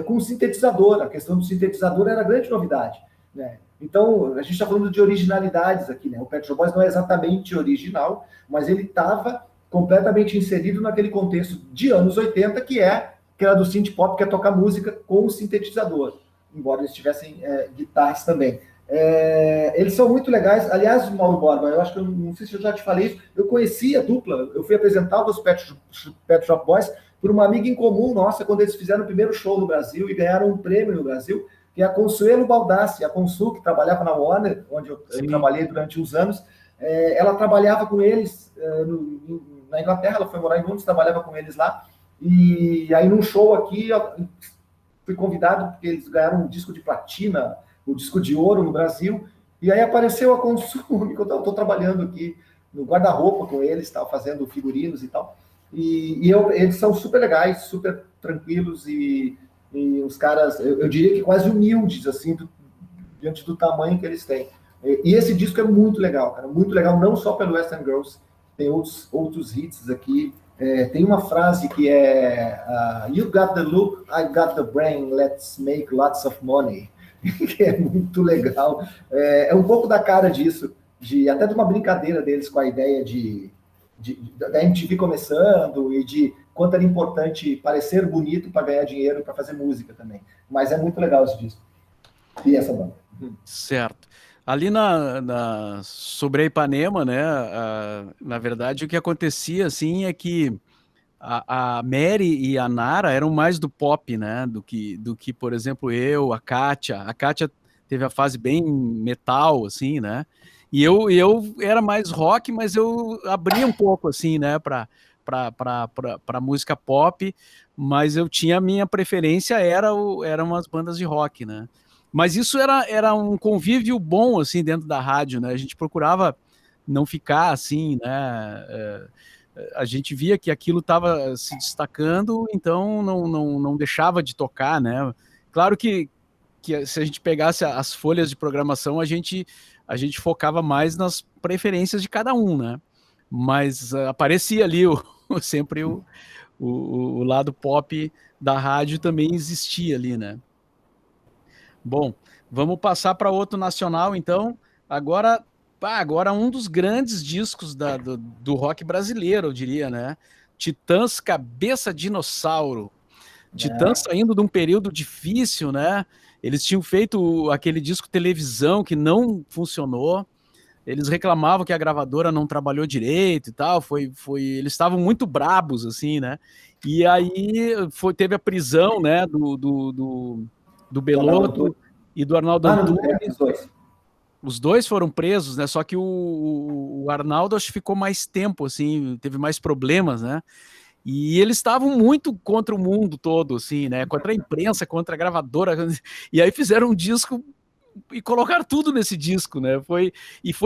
Com sintetizador. A questão do sintetizador era a grande novidade, né? Então, a gente está falando de originalidades aqui, né? O Pet Shop Boys não é exatamente original, mas ele estava completamente inserido naquele contexto de anos 80, que era do synth pop, que é tocar música com o sintetizador, embora eles tivessem guitarras também. Eles são muito legais. Aliás, Mauro Borba, eu acho que não sei se eu já te falei isso, eu conheci a dupla, eu fui apresentar os Pet Shop Boys por uma amiga em comum nossa, quando eles fizeram o primeiro show no Brasil e ganharam um prêmio no Brasil, que é a Consuelo Baldassi, a Consul, que trabalhava na Warner, onde eu trabalhei durante uns anos. Ela trabalhava com eles na Inglaterra, ela foi morar em Londres, trabalhava com eles lá, e aí num show aqui, fui convidado, porque eles ganharam um disco de platina, o disco de ouro no Brasil, e aí apareceu a Consul, que eu estou trabalhando aqui no guarda-roupa com eles, fazendo figurinos e tal, e eles são super legais, super tranquilos, e os caras, eu diria que quase humildes, assim, diante do tamanho que eles têm. E esse disco é muito legal, cara, muito legal, não só pelo Western Girls, tem outros hits aqui. Tem uma frase que é You got the look, I got the brain, let's make lots of money. Que é muito legal. É um pouco da cara disso, até de uma brincadeira deles com a ideia da MTV começando e de quanto era importante parecer bonito para ganhar dinheiro, para fazer música também. Mas é muito legal esse disco. E essa banda. Certo. Ali sobre a Ipanema, né? Na verdade, o que acontecia assim é que a Mary e a Nara eram mais do pop, né? Do que, por exemplo, a Kátia. A Kátia teve a fase bem metal, assim, né? E eu era mais rock, mas eu abria um pouco, assim, né? Para música pop, mas eu tinha a minha preferência, eram umas bandas de rock, né? Mas isso era um convívio bom, assim, dentro da rádio, né? A gente procurava não ficar, assim, né? A gente via que aquilo estava se destacando, então não deixava de tocar, né? Claro que se a gente pegasse as folhas de programação, a gente focava mais nas preferências de cada um, né? Mas aparecia ali sempre o lado pop da rádio também existia ali, né? Bom, vamos passar para outro nacional, então. Agora um dos grandes discos do rock brasileiro, eu diria, né? Titãs Cabeça Dinossauro. Titãs saindo de um período difícil, né? Eles tinham feito aquele disco televisão que não funcionou. Eles reclamavam que a gravadora não trabalhou direito e tal. Eles estavam muito brabos, assim, né? E aí teve a prisão, né? Do Belotto e do Arnaldo Antunes. Os dois foram presos, né? Só que o Arnaldo acho que ficou mais tempo, assim, teve mais problemas, né? E eles estavam muito contra o mundo todo, assim, né? Contra a imprensa, contra a gravadora. E aí fizeram um disco e colocaram tudo nesse disco, né? Foi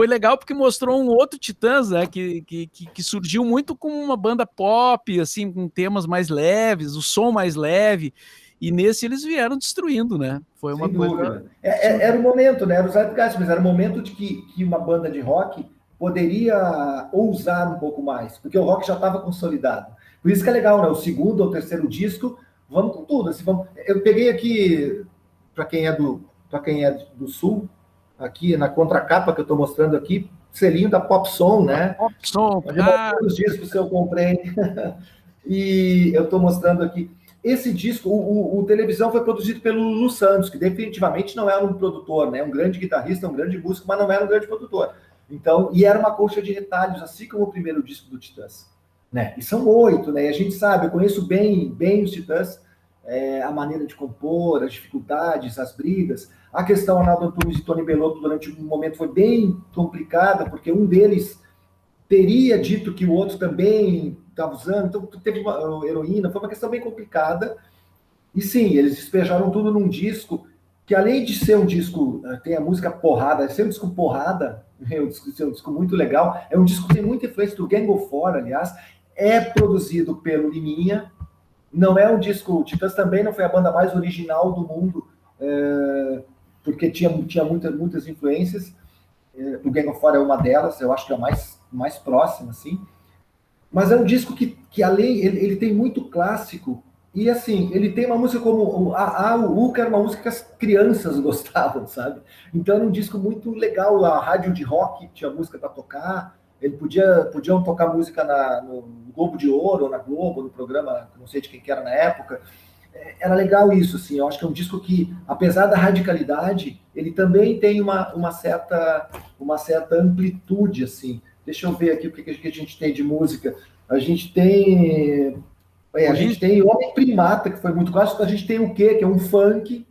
legal porque mostrou um outro Titãs, né? Que surgiu muito como uma banda pop, assim, com temas mais leves, o som mais leve. E nesse eles vieram destruindo, né? Foi uma coisa. Era o momento, né? Era o Zeitgeist, mas era o momento de que uma banda de rock poderia ousar um pouco mais, porque o rock já estava consolidado. Por isso que é legal, né? O segundo ou terceiro disco, vamos com tudo. Assim, eu peguei aqui, para quem é do Sul, aqui na contracapa que eu estou mostrando aqui, selinho da Pop Som, né? Pop Som, os discos que eu comprei. E eu estou mostrando aqui. Esse disco, o televisão foi produzido pelo Lulu Santos, que definitivamente não era um produtor, né? Um grande guitarrista, um grande músico, mas não era um grande produtor. Então, e era uma colcha de retalhos, assim como o primeiro disco do Titãs, né? E são 8, né? E a gente sabe, eu conheço bem os Titãs, a maneira de compor, as dificuldades, as brigas. A questão Arnaldo Antunes e Tony Belotto durante um momento foi bem complicada, porque um deles teria dito que o outro também estava usando, então teve uma heroína, foi uma questão bem complicada. E sim, eles despejaram tudo num disco que, além de ser um disco, tem a música porrada, ser um disco porrada, é um disco muito legal, é um disco que tem muita influência do Gang of Four, aliás, é produzido pelo Liminha, não é um disco, o Titãs também não foi a banda mais original do mundo, porque tinha muitas influências, o Gang of Four é uma delas, eu acho que é a mais próxima, assim. Mas é um disco que além, ele tem muito clássico, e assim, ele tem uma música como o Uca era uma música que as crianças gostavam, sabe? Então era um disco muito legal, a rádio de rock tinha música para tocar, ele podiam tocar música no Globo de Ouro, ou na Globo, no programa, não sei de quem que era na época. Era legal isso, assim, eu acho que é um disco que, apesar da radicalidade, ele também tem uma certa amplitude, assim. Deixa eu ver aqui o que a gente tem de música. A gente tem Homem Primata, que foi muito clássico. A gente tem o quê? Que é um funk.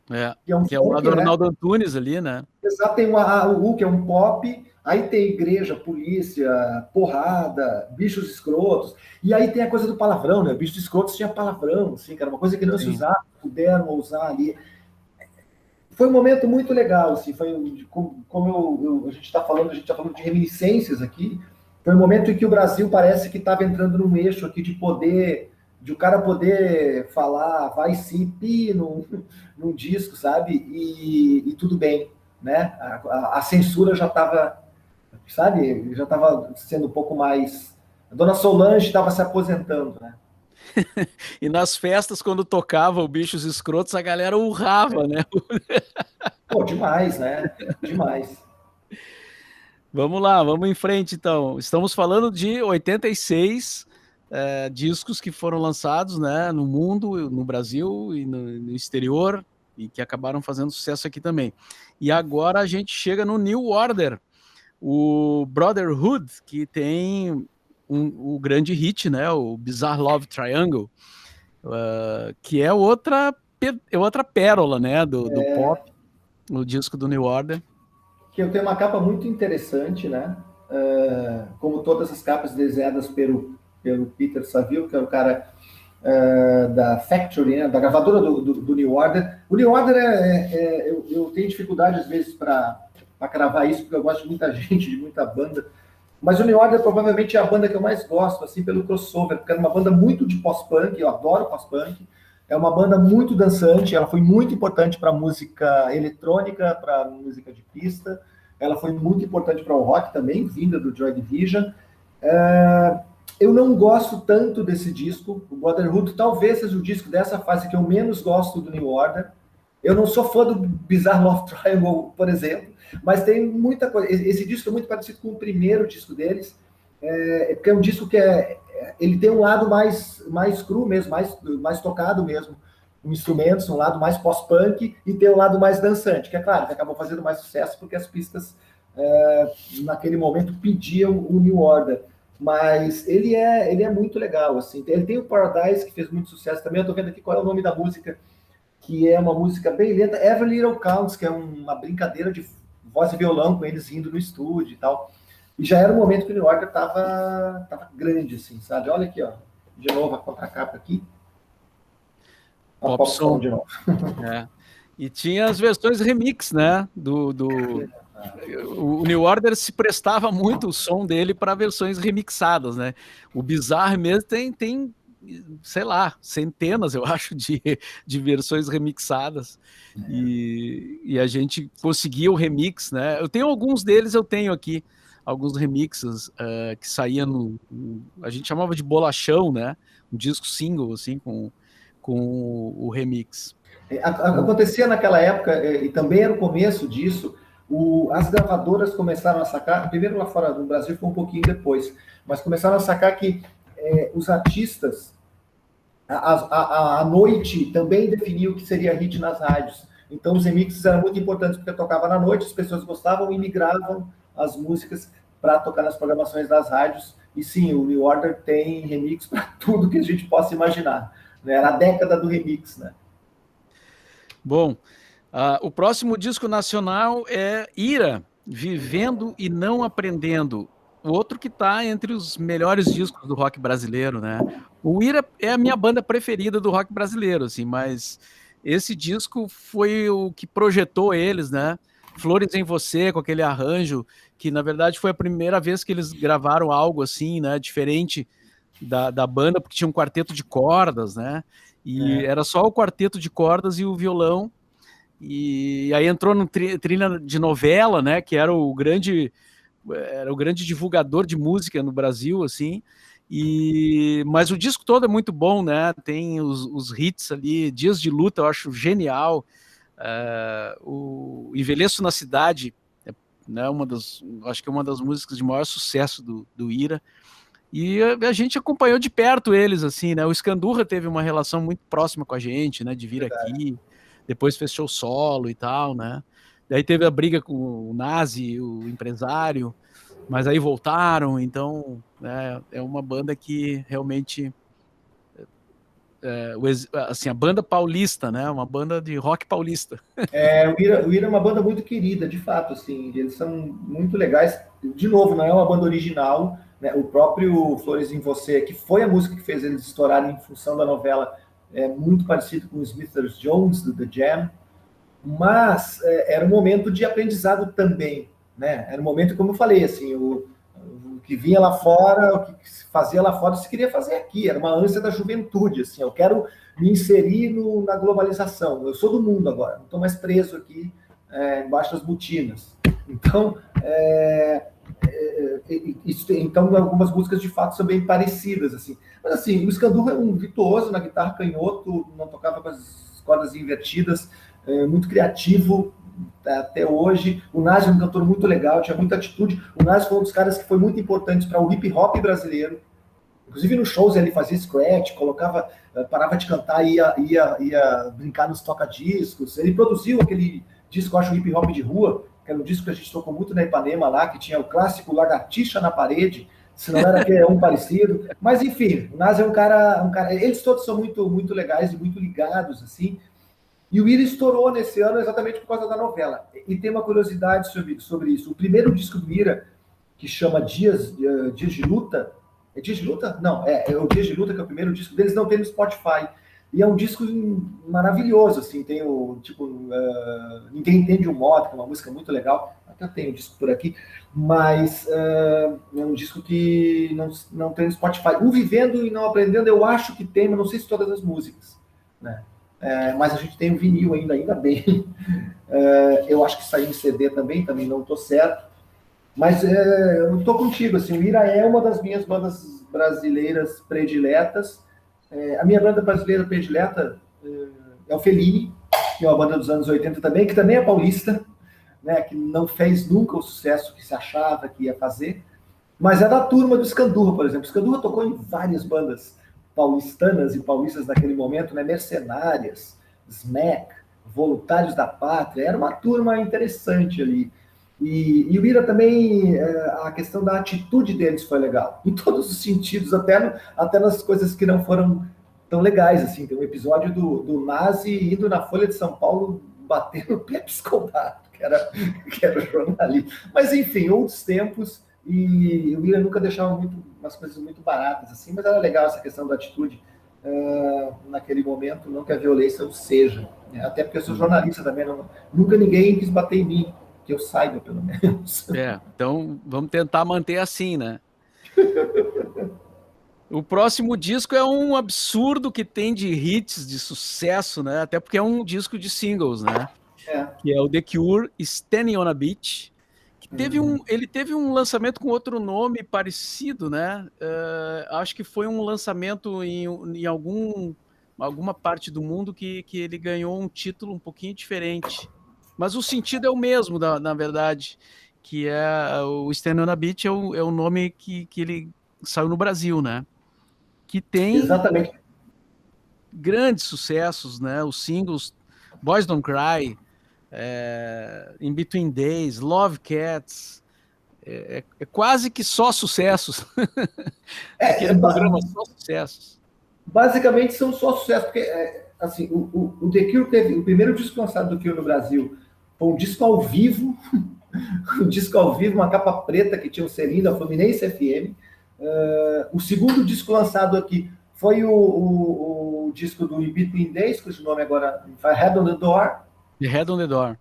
Que é o lado do Arnaldo Antunes ali, né? Exato, tem o que é um pop. Aí tem igreja, polícia, porrada, bichos escrotos. E aí tem a coisa do palavrão, né? Bichos escrotos tinha palavrão, assim, que era uma coisa que não se usava, puderam usar ali. Foi um momento muito legal, assim, foi como a gente está falando de reminiscências aqui. Foi um momento em que o Brasil parece que estava entrando num eixo aqui de o cara poder falar vai sim, pi, num disco, sabe? E tudo bem, né? A censura já estava, sabe? Já estava sendo um pouco mais. A dona Solange estava se aposentando, né? E nas festas, quando tocava o Bichos Escrotos, a galera urrava, né? Pô, demais, né? Demais. Vamos lá, vamos em frente, então. Estamos falando de 86, discos que foram lançados, né, no mundo, no Brasil e no exterior, e que acabaram fazendo sucesso aqui também. E agora a gente chega no New Order, o Brotherhood, que tem o grande hit, né, o Bizarre Love Triangle, que é outra pérola, né, do pop, o disco do New Order. Que eu tenho uma capa muito interessante, né, como todas as capas desenhadas pelo Peter Saville, que é o cara da Factory, né, da gravadora do New Order. O New Order eu tenho dificuldade às vezes para cravar isso, porque eu gosto de muita gente, de muita banda, mas o New Order provavelmente é a banda que eu mais gosto, assim, pelo crossover, porque é uma banda muito de pós-punk, eu adoro pós-punk, é uma banda muito dançante, ela foi muito importante para música eletrônica, para música de pista, ela foi muito importante para o rock também, vinda do Joy Division. Eu não gosto tanto desse disco, o Brotherhood talvez seja o disco dessa fase que eu menos gosto do New Order. Eu não sou fã do Bizarre Love Triangle, por exemplo, mas tem muita coisa. Esse disco é muito parecido com o primeiro disco deles, porque é um disco que ele tem um lado mais cru mesmo, mais tocado mesmo, com instrumentos, um lado mais pós-punk, e tem um lado mais dançante, que é claro, que acabou fazendo mais sucesso porque as pistas, naquele momento, pediam o New Order. Mas ele é muito legal, assim. Ele tem o Paradise, que fez muito sucesso também. Eu tô vendo aqui qual é o nome da música, que é uma música bem lenta, Every Little Counts, que é uma brincadeira de voz e violão com eles indo no estúdio e tal. E já era o momento que o New Order tava grande, assim, sabe? Olha aqui, ó. De novo a contracapa aqui. A Pop Som de novo. E tinha as versões remix, né? O New Order se prestava muito o som dele para versões remixadas, né? O Bizarre mesmo tem, sei lá, centenas, eu acho, de versões remixadas. E a gente conseguia o remix, né? Eu tenho alguns deles, eu tenho aqui alguns remixes que saíam a gente chamava de bolachão, né? Um disco single, assim, com o remix. Acontecia naquela época, e também era o começo disso, as gravadoras começaram a sacar, primeiro lá fora do Brasil foi um pouquinho depois, mas começaram a sacar que os artistas, a noite também definiu o que seria hit nas rádios. Então os remixes eram muito importantes porque tocava na noite, as pessoas gostavam e migravam as músicas para tocar nas programações das rádios. E sim, o New Order tem remix para tudo que a gente possa imaginar. Né? Era a década do remix, né? Bom, o próximo disco nacional é Ira, Vivendo e Não Aprendendo. Outro que está entre os melhores discos do rock brasileiro, né? O Ira é a minha banda preferida do rock brasileiro, assim, mas esse disco foi o que projetou eles, né? Flores em Você, com aquele arranjo, que na verdade foi a primeira vez que eles gravaram algo assim, né? Diferente da banda, porque tinha um quarteto de cordas, né? E era só o quarteto de cordas e o violão. E aí entrou no trilha de novela, né? Que era o grande divulgador de música no Brasil, assim. Mas o disco todo é muito bom, né? Tem os hits ali, Dias de Luta, eu acho genial. O Envelheço na Cidade, né? Acho que é uma das músicas de maior sucesso do Ira. E a gente acompanhou de perto eles, assim, né? O Scandurra teve uma relação muito próxima com a gente, né? De vir aqui, depois fez show solo e tal, né? Daí teve a briga com o Nazi, o empresário, mas aí voltaram, então é uma banda que realmente assim, a banda paulista, né? Uma banda de rock paulista. O Ira é uma banda muito querida, de fato, assim, eles são muito legais. De novo, não é uma banda original, né? O próprio Flores em Você, que foi a música que fez eles estourarem em função da novela, é muito parecido com o Smithers Jones, do The Jam, mas era um momento de aprendizado também, né? Era um momento, como eu falei, assim, o que vinha lá fora, o que se fazia lá fora, se queria fazer aqui, era uma ânsia da juventude, assim, eu quero me inserir na globalização, eu sou do mundo agora, não estou mais preso aqui embaixo das botinas. Então, então, algumas músicas de fato são bem parecidas, assim. Mas assim, o Scandurra é um virtuoso na guitarra canhoto, não tocava com as cordas invertidas, muito criativo até hoje. O Nazi é um cantor muito legal, tinha muita atitude. O Nazi foi um dos caras que foi muito importante para o hip hop brasileiro. Inclusive nos shows ele fazia scratch, colocava, parava de cantar e ia brincar nos toca-discos. Ele produziu aquele disco, eu acho, hip hop de rua, que era um disco que a gente tocou muito na Ipanema lá, que tinha o clássico Lagartixa na Parede, se não era que é um parecido. Mas enfim, o Nas é um cara, eles todos são muito, muito legais e muito ligados, assim. E o Ira estourou nesse ano exatamente por causa da novela. E tem uma curiosidade sobre isso. O primeiro disco do Ira, que chama Dias de Luta, é Dias de Luta? Não, é o Dias de Luta, que é o primeiro disco deles, não tem no Spotify. E é um disco maravilhoso, assim, tem o, tipo, Ninguém Entende o Modo, que é uma música muito legal, até tenho o disco por aqui, mas é um disco que não tem no Spotify. O Vivendo e Não Aprendendo, eu acho que tem, mas não sei se todas as músicas, né? Mas a gente tem o vinil ainda bem. Eu acho que saiu em CD também não estou certo. Mas eu estou contigo, assim, o Ira é uma das minhas bandas brasileiras prediletas. A minha banda brasileira predileta é o Fellini, que é uma banda dos anos 80 também, que também é paulista, né, que não fez nunca o sucesso que se achava que ia fazer, mas é da turma do Scandurra, por exemplo. O Scandurra tocou em várias bandas paulistanas e paulistas naquele momento, né, Mercenárias, Smack, Voluntários da Pátria, era uma turma interessante ali. E o Ira também, a questão da atitude deles foi legal, em todos os sentidos, até nas coisas que não foram tão legais, assim. Tem um episódio do Nazi indo na Folha de São Paulo bater no Pepe Escobar, que era jornalista. Mas, enfim, outros tempos, e o Ira nunca deixava umas coisas muito baratas, assim, mas era legal essa questão da atitude naquele momento, não que a violência o seja, né? Até porque eu sou jornalista também, nunca ninguém quis bater em mim, que eu saiba, pelo menos. Então vamos tentar manter assim, né? O próximo disco é um absurdo que tem de hits, de sucesso, né? Até porque é um disco de singles, né? Que é o The Cure, Standing on a Beach, que ele teve um lançamento com outro nome parecido, né? Acho que foi um lançamento em alguma parte do mundo que ele ganhou um título um pouquinho diferente. Mas o sentido é o mesmo, na verdade, que é o Stand on a Beach é o nome que ele saiu no Brasil, né? Que tem Exatamente. grandes sucessos, né? Os singles Boys Don't Cry, In Between Days, Love Cats, é quase que só sucessos. Aquele programa só sucessos. Basicamente são só sucessos, porque assim, o The Cure teve o primeiro disco lançado do Cure no Brasil, foi um disco ao vivo, uma capa preta que tinha o selinho da Fluminense FM. O segundo disco lançado aqui foi o disco do In Between Days, cujo nome agora é Head on the Door. The Head on the Door.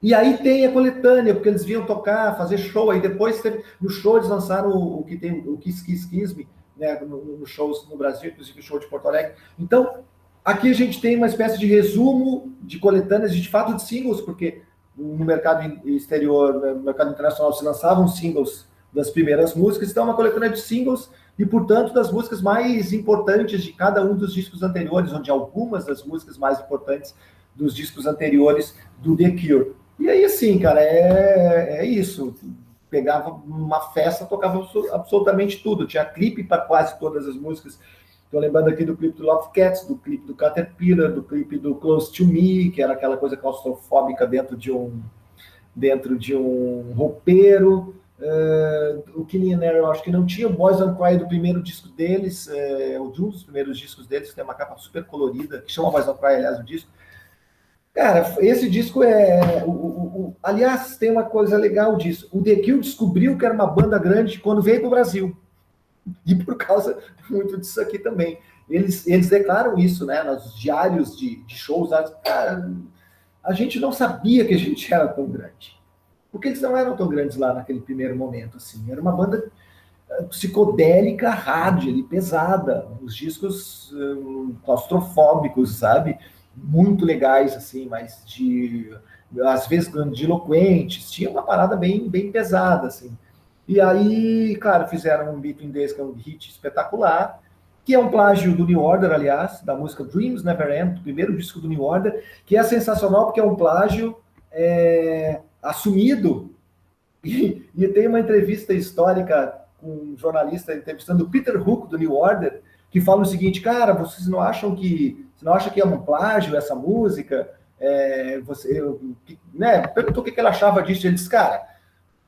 E aí tem a coletânea, porque eles vinham tocar, fazer show, aí depois no show eles lançaram o Kiss Kiss Kiss Me, né, nos shows no Brasil, inclusive o show de Porto Alegre. Então, aqui a gente tem uma espécie de resumo de coletâneas, de fato de singles, porque no mercado exterior, no mercado internacional, se lançavam singles das primeiras músicas, então é uma coletânea de singles e, portanto, das músicas mais importantes de cada um dos discos anteriores, onde algumas das músicas mais importantes dos discos anteriores do The Cure. E aí, assim, cara, é isso. Pegava uma festa, tocava absolutamente tudo. Tinha clipe para quase todas as músicas. Estou lembrando aqui do clipe do Love Cats, do clipe do Caterpillar, do clipe do Close to Me, que era aquela coisa claustrofóbica dentro de um roupeiro. O Killing Air, eu acho que não tinha. O Boys Don't Cry do primeiro disco deles, de um dos primeiros discos deles, que tem uma capa super colorida, que chama Boys Don't Cry, aliás, o disco. Cara, esse disco aliás, tem uma coisa legal disso. O The Cure descobriu que era uma banda grande quando veio para o Brasil. E por causa muito disso aqui também. Eles declaram isso, né? Nos diários de shows. Cara, a gente não sabia que a gente era tão grande. Porque eles não eram tão grandes lá naquele primeiro momento, assim. Era uma banda psicodélica, hard, pesada. Os discos claustrofóbicos, sabe? Muito legais, assim, mas às vezes grandiloquentes, tinha uma parada bem, bem pesada, assim. E aí, claro, fizeram um Between Days, que é um hit espetacular, que é um plágio do New Order, aliás, da música Dreams Never End, do primeiro disco do New Order, que é sensacional porque é um plágio assumido, e tem uma entrevista histórica com um jornalista entrevistando o Peter Hook, do New Order, que fala o seguinte, cara, vocês não acham que é um plágio essa música? Perguntou o que ele achava disso. Ele disse, cara,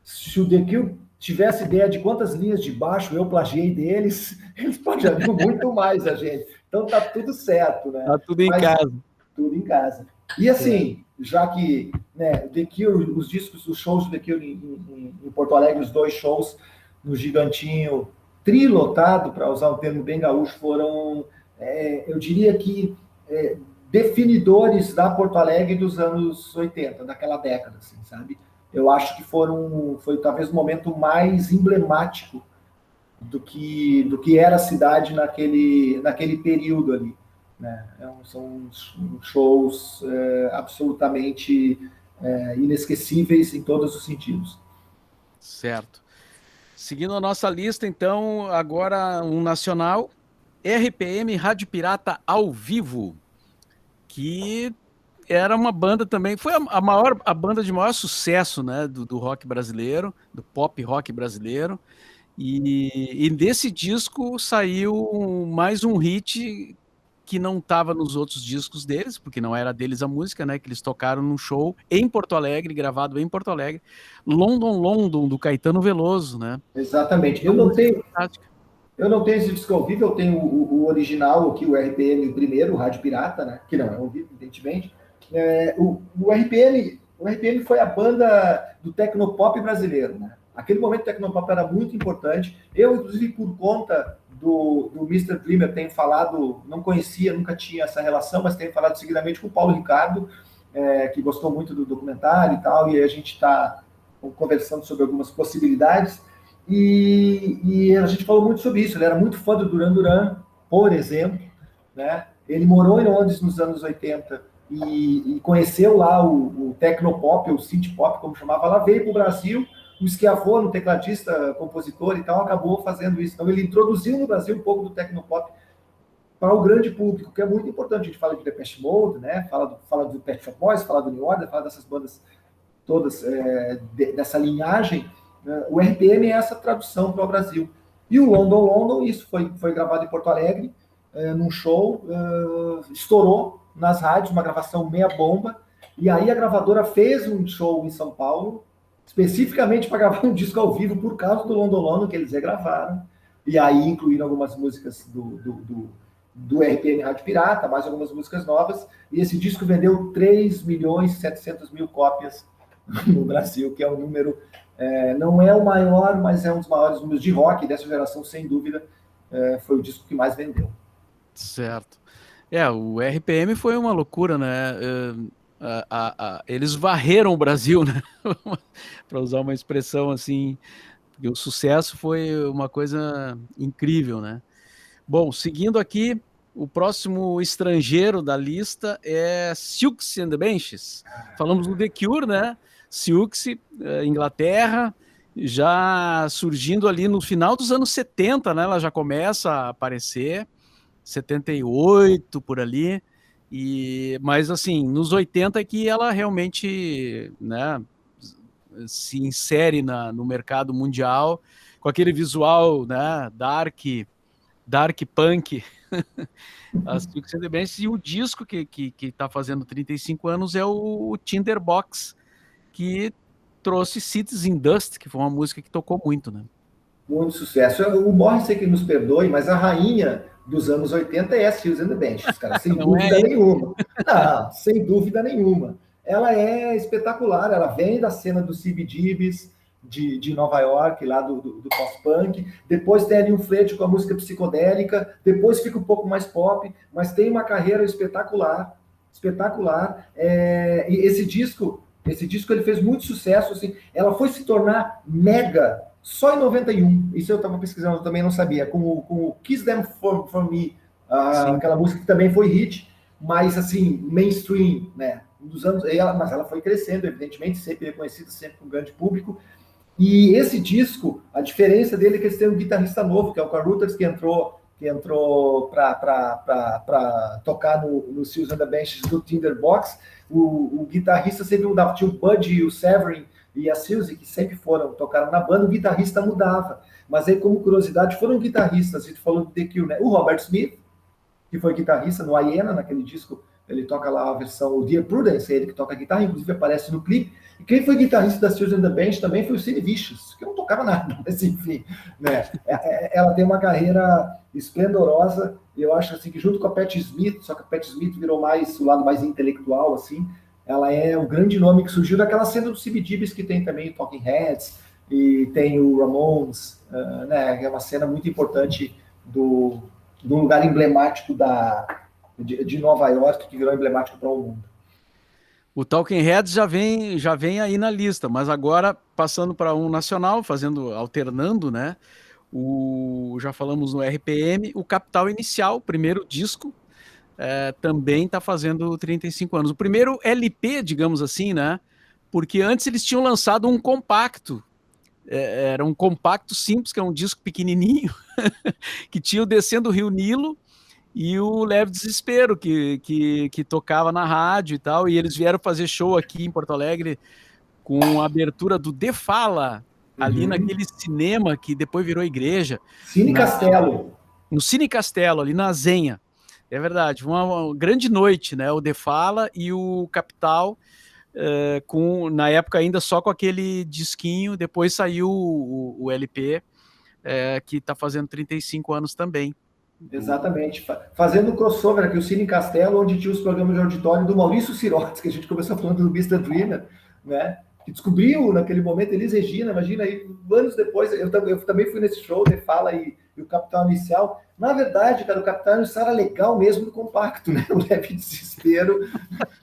se o The Cure tivesse ideia de quantas linhas de baixo eu plagiei deles, eles plagiariam muito mais a gente. Então tá tudo certo, né? Tá tudo em casa. Tudo em casa. E assim, já que, né, The Cure, os shows do The Cure em Porto Alegre, os 2 shows no Gigantinho, trilotado, para usar um termo bem gaúcho, foram, eu diria que, definidores da Porto Alegre dos anos 80, daquela década, assim, sabe? Eu acho que foi talvez o momento mais emblemático do que era a cidade naquele período ali, né? São shows absolutamente inesquecíveis em todos os sentidos. Certo. Seguindo a nossa lista, então, agora um nacional, RPM Rádio Pirata ao vivo, que era uma banda também, foi a banda de maior sucesso, né, do rock brasileiro, do pop rock brasileiro, e desse disco saiu mais um hit que não estava nos outros discos deles, porque não era deles a música, né, que eles tocaram num show em Porto Alegre, gravado em Porto Alegre, London, London, do Caetano Veloso, né? Exatamente. Eu não tenho esse disco ao vivo, eu tenho o original aqui, o RPM, o primeiro, o Rádio Pirata, né, que não é ao vivo, evidentemente. O RPM foi a banda do tecnopop brasileiro, né? Aquele momento o tecnopop era muito importante. Eu, inclusive, por conta do Mr. Dreamer, tenho falado, não conhecia, nunca tinha essa relação, mas tenho falado seguidamente com o Paulo Ricardo, que gostou muito do documentário e tal, e a gente está conversando sobre algumas possibilidades, e a gente falou muito sobre isso. Ele era muito fã do Duran Duran, por exemplo, né? Ele morou em Londres nos anos 80 e conheceu lá o Tecnopop, o Synth Pop, como chamava lá, veio para o Brasil, o Schiavone, tecladista, compositor e tal, acabou fazendo isso. Então ele introduziu no Brasil um pouco do Tecnopop para o grande público, que é muito importante. A gente fala de Depeche Mode, né? Fala do Pet Shop Boys, fala do New Order, fala dessas bandas todas dessa linhagem. O RPM é essa tradução para o Brasil. E o London, London, isso foi gravado em Porto Alegre, num show, estourou nas rádios, uma gravação meia bomba, e aí a gravadora fez um show em São Paulo, especificamente para gravar um disco ao vivo, por causa do London, London, que eles regravaram, e aí incluíram algumas músicas do RPM Rádio Pirata, mais algumas músicas novas, e esse disco vendeu 3.700.000 cópias no Brasil, que é um número, não é o maior, mas é um dos maiores números de rock dessa geração, sem dúvida, foi o disco que mais vendeu. Certo. O RPM foi uma loucura, né? Eles varreram o Brasil, né? Para usar uma expressão assim, porque o sucesso foi uma coisa incrível, né? Bom, seguindo aqui, o próximo estrangeiro da lista é Siouxsie and the Banshees. Falamos do The Cure, né? Siouxsie, Inglaterra, já surgindo ali no final dos anos 70, né? Ela já começa a aparecer, 78, por ali, mas assim, nos 80 é que ela realmente, né, se insere no mercado mundial, com aquele visual, né, dark punk, as Siouxsie and the Banshees, e o disco que está fazendo 35 anos é o Tinderbox, que trouxe Cities in Dust, que foi uma música que tocou muito, né? Muito sucesso. O Morrissey que nos perdoe, mas a rainha dos anos 80 é a Siouxsie and the Banshees, cara, sem dúvida nenhuma. Não, sem dúvida nenhuma. Ela é espetacular, ela vem da cena do CBGBs de Nova York, lá do pós-punk, depois tem ali um flerte com a música psicodélica, depois fica um pouco mais pop, mas tem uma carreira espetacular, espetacular. E esse disco ele fez muito sucesso, assim, ela foi se tornar mega só em 91, isso eu estava pesquisando, eu também não sabia, com o Kiss Them For Me, aquela música que também foi hit, mas assim, mainstream, né, dos anos, mas ela foi crescendo, evidentemente, sempre reconhecida, sempre com um grande público, e esse disco, a diferença dele é que eles têm um guitarrista novo, que é o Carl Ruters, que entrou para tocar no Siouxsie and the Banshees do Tinderbox. O guitarrista sempre mudava, tinha o Buddy, o Severin e a Siouxsie, que sempre tocaram na banda, o guitarrista mudava. Mas aí, como curiosidade, foram guitarristas, a gente falou do The Cure, né? O Robert Smith, que foi guitarrista no Hyena, naquele disco, ele toca lá a versão, o Dear Prudence, ele que toca a guitarra, inclusive aparece no clipe. E quem foi guitarrista da Susan the Bench também foi o Sid Vicious, que não tocava nada, mas enfim, né? Ela tem uma carreira esplendorosa, e eu acho assim que junto com a Patti Smith, só que a Patti Smith virou mais o lado mais intelectual, assim, ela é o grande nome que surgiu daquela cena do CBGBs que tem também o Talking Heads, e tem o Ramones, né? É uma cena muito importante do lugar emblemático de Nova York, que virou emblemático para o mundo. O Talking Heads já vem aí na lista, mas agora passando para um nacional, alternando, né? Já falamos no RPM, o Capital Inicial, primeiro disco, também está fazendo 35 anos. O primeiro LP, digamos assim, né? Porque antes eles tinham lançado um compacto, era um compacto simples, que é um disco pequenininho, que tinha o Descendo o Rio Nilo e o Leve Desespero, que tocava na rádio e tal, e eles vieram fazer show aqui em Porto Alegre com a abertura do De Fala, ali naquele cinema que depois virou igreja. Cine Castelo. No Cine Castelo, ali na Zenha. É verdade, uma grande noite, né? O De Fala e o Capital, na época ainda só com aquele disquinho, depois saiu o LP, que está fazendo 35 anos também. Exatamente. Fazendo o crossover aqui, o Cine Castelo, onde tinha os programas de auditório do Maurício Sirotes, que a gente começou falando do Mr. Dreamer, né? Que descobriu naquele momento Elis Regina, imagina aí, anos depois, eu também fui nesse show, de Fala e o Capital Inicial. Na verdade, cara, o Capital Inicial era legal mesmo no compacto, né? O Leve Desespero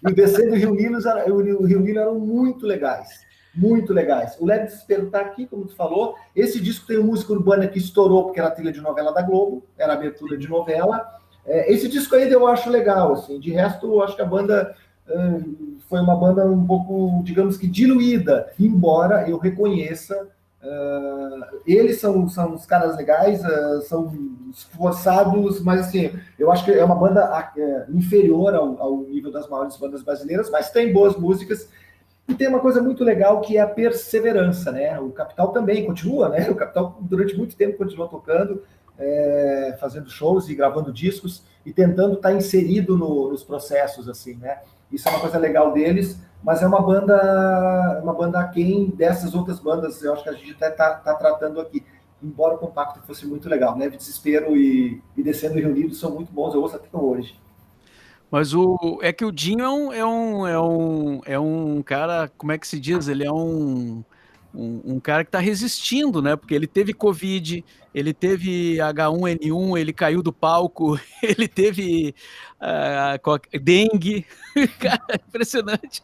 e o Descendo do Rio Nilo, o Rio Nilo eram muito legais. Muito legais. O Leve Desespero tá aqui, como tu falou. Esse disco tem uma música urbana que estourou, porque era trilha de novela da Globo, era abertura de novela. Esse disco ainda eu acho legal, assim. De resto, eu acho que a banda foi uma banda um pouco, digamos que, diluída, embora eu reconheça. Eles são os caras legais, são esforçados, mas assim, eu acho que é uma banda inferior ao nível das maiores bandas brasileiras, mas tem boas músicas. E tem uma coisa muito legal que é a perseverança, né? O Capital também continua, né? O Capital durante muito tempo continuou tocando, fazendo shows e gravando discos e tentando estar inserido nos processos, assim, né? Isso é uma coisa legal deles, mas é uma banda aquém dessas outras bandas, eu acho que a gente até tá tratando aqui. Embora o compacto fosse muito legal, né? Desespero e Descendo o Rio Nilo são muito bons, eu ouço até hoje. Mas é que o Dinho é um cara, como é que se diz? Ele é um cara que está resistindo, né? Porque ele teve Covid, ele teve H1N1, ele caiu do palco, ele teve dengue. Cara, impressionante.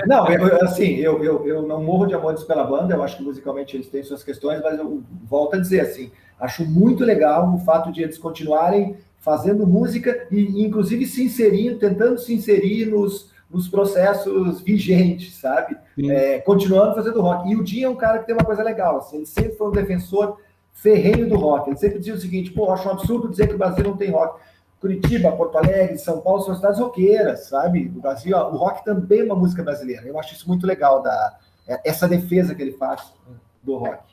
Não, eu não morro de amores pela banda, eu acho que musicalmente eles têm suas questões, mas eu volto a dizer assim, acho muito legal o fato de eles continuarem fazendo música e inclusive tentando se inserir nos processos vigentes, sabe? Continuando fazendo rock. E o Dinho é um cara que tem uma coisa legal, assim, ele sempre foi um defensor ferrenho do rock, ele sempre dizia o seguinte, acho um absurdo dizer que o Brasil não tem rock. Curitiba, Porto Alegre, São Paulo são cidades roqueiras, sabe? O Brasil, o rock também é uma música brasileira. Eu acho isso muito legal, essa defesa que ele faz do rock.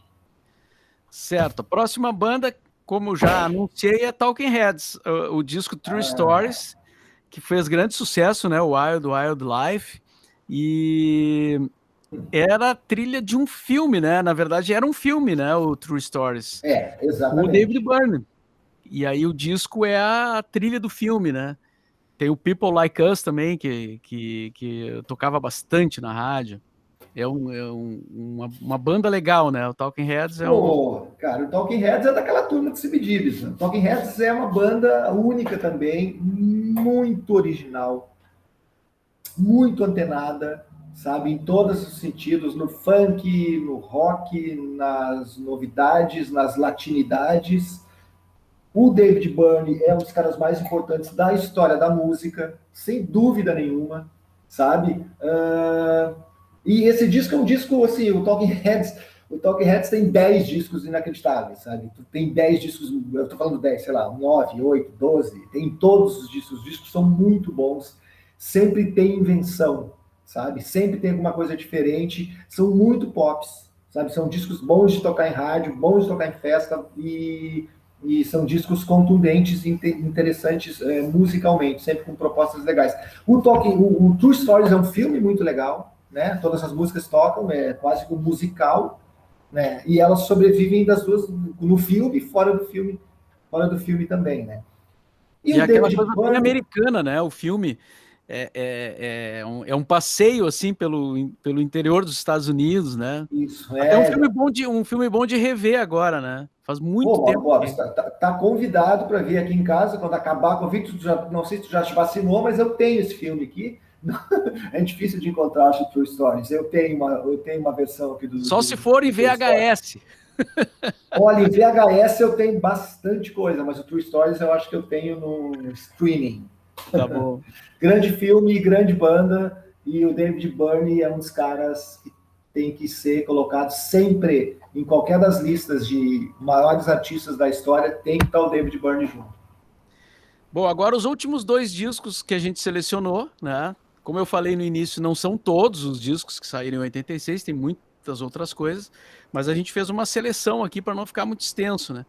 Certo. Próxima banda, como já anunciei, é Talking Heads, o disco True Stories, que fez grande sucesso, né? O Wild Life. E era trilha de um filme, né? Na verdade, era um filme, né? O True Stories. Exatamente. Com o David Byrne. E aí o disco é a trilha do filme, né? Tem o People Like Us também, que eu tocava bastante na rádio. É uma banda legal, né? O Talking Heads Cara, o Talking Heads é daquela turma de CBGBs. O Talking Heads é uma banda única também, muito original, muito antenada, sabe? Em todos os sentidos, no funk, no rock, nas novidades, nas latinidades. O David Byrne é um dos caras mais importantes da história da música, sem dúvida nenhuma, sabe? E esse disco é um disco, assim, o Talking Heads tem 10 discos inacreditáveis, sabe? Tem 10 discos, eu tô falando 10, sei lá, 9, 8, 12, tem todos os discos são muito bons, sempre tem invenção, sabe? Sempre tem alguma coisa diferente, são muito pops, sabe? São discos bons de tocar em rádio, bons de tocar em festa e são discos contundentes e interessantes musicalmente, sempre com propostas legais. O True Stories é um filme muito legal, né? Todas as músicas tocam, é quase que um musical, né? E elas sobrevivem das duas no filme e fora do filme também, né? E aquela coisa bem americana, né? O filme é um passeio assim pelo interior dos Estados Unidos, né? Isso, até um filme bom de rever agora, né? Faz muito tempo. Boris, tá convidado para vir aqui em casa quando acabar a Covid. Não sei se tu já te vacinou, mas eu tenho esse filme aqui. É difícil de encontrar, acho, True Stories. Eu tenho uma versão aqui do. Só se for em VHS. Olha, em VHS eu tenho bastante coisa, mas o True Stories eu acho que eu tenho no streaming. Tá bom. Grande filme, grande banda, e o David Byrne é um dos caras que tem que ser colocado sempre em qualquer das listas de maiores artistas da história, tem que estar o David Byrne junto. Bom, agora os últimos 2 discos que a gente selecionou, né? Como eu falei no início, não são todos os discos que saíram em 86, tem muitas outras coisas, mas a gente fez uma seleção aqui para não ficar muito extenso, né?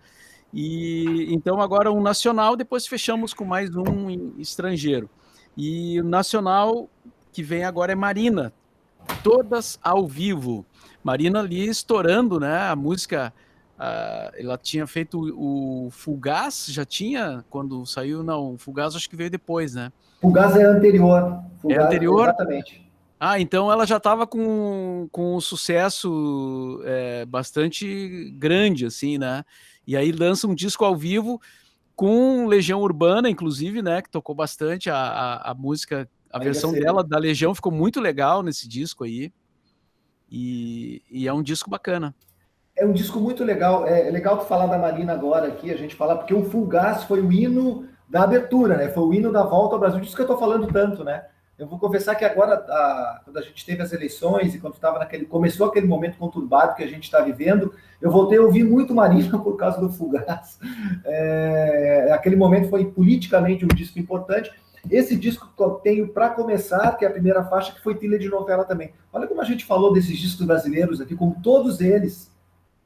E então agora um nacional, depois fechamos com mais um estrangeiro. E o nacional que vem agora é Marina, todas ao vivo. Marina ali estourando, né? A música, ela tinha feito o Fugaz, já tinha quando saiu, não, o Fugaz acho que veio depois, né? Fugaz é anterior. Fugaz, é anterior? Exatamente. Então ela já estava com um sucesso bastante grande, assim, né? E aí lança um disco ao vivo com Legião Urbana, inclusive, né? Que tocou bastante a música, a versão dela, da Legião, ficou muito legal nesse disco aí. E é um disco bacana. É um disco muito legal. É legal tu falar da Marina agora aqui, a gente falar, porque o Fugaz foi o hino da abertura, né? Foi o hino da volta ao Brasil. Disso que eu tô falando tanto, né? Eu vou confessar que agora, quando a gente teve as eleições e quando começou aquele momento conturbado que a gente está vivendo, eu voltei a ouvir muito Marina por causa do Fugaz. Aquele momento foi politicamente um disco importante. Esse disco que eu tenho para começar, que é a primeira faixa, que foi trilha de novela também. Olha como a gente falou desses discos brasileiros aqui, como todos eles,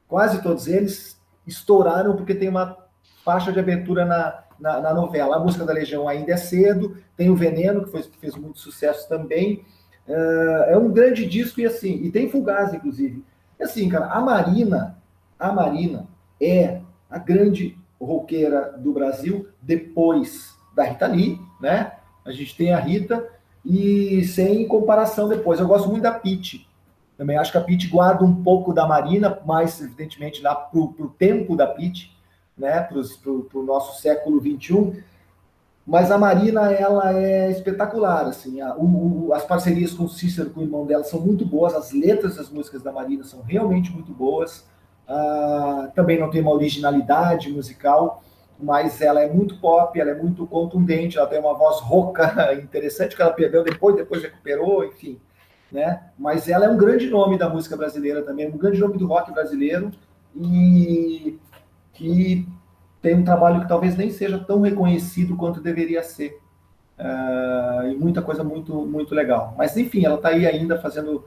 quase todos eles, estouraram porque tem uma faixa de abertura na novela. A música da Legião Ainda é Cedo, tem o Veneno, que fez muito sucesso também. É um grande disco e tem Fugaz, inclusive. E assim, cara, a Marina é a grande roqueira do Brasil depois da Rita Lee, né? A gente tem a Rita e sem comparação depois. Eu gosto muito da Pitty. Também acho que a Pitty guarda um pouco da Marina, mais evidentemente lá pro tempo da Pitty, né? Pro nosso século XXI. Mas a Marina, ela é espetacular, assim. As parcerias com o Cícero, com o irmão dela, são muito boas. As letras das músicas da Marina são realmente muito boas. Também não tem uma originalidade musical, mas ela é muito pop, ela é muito contundente, ela tem uma voz rouca interessante, que ela perdeu depois recuperou, enfim, né? Mas ela é um grande nome da música brasileira também, um grande nome do rock brasileiro, e que tem um trabalho que talvez nem seja tão reconhecido quanto deveria ser. E muita coisa muito, muito legal. Mas, enfim, ela está aí ainda fazendo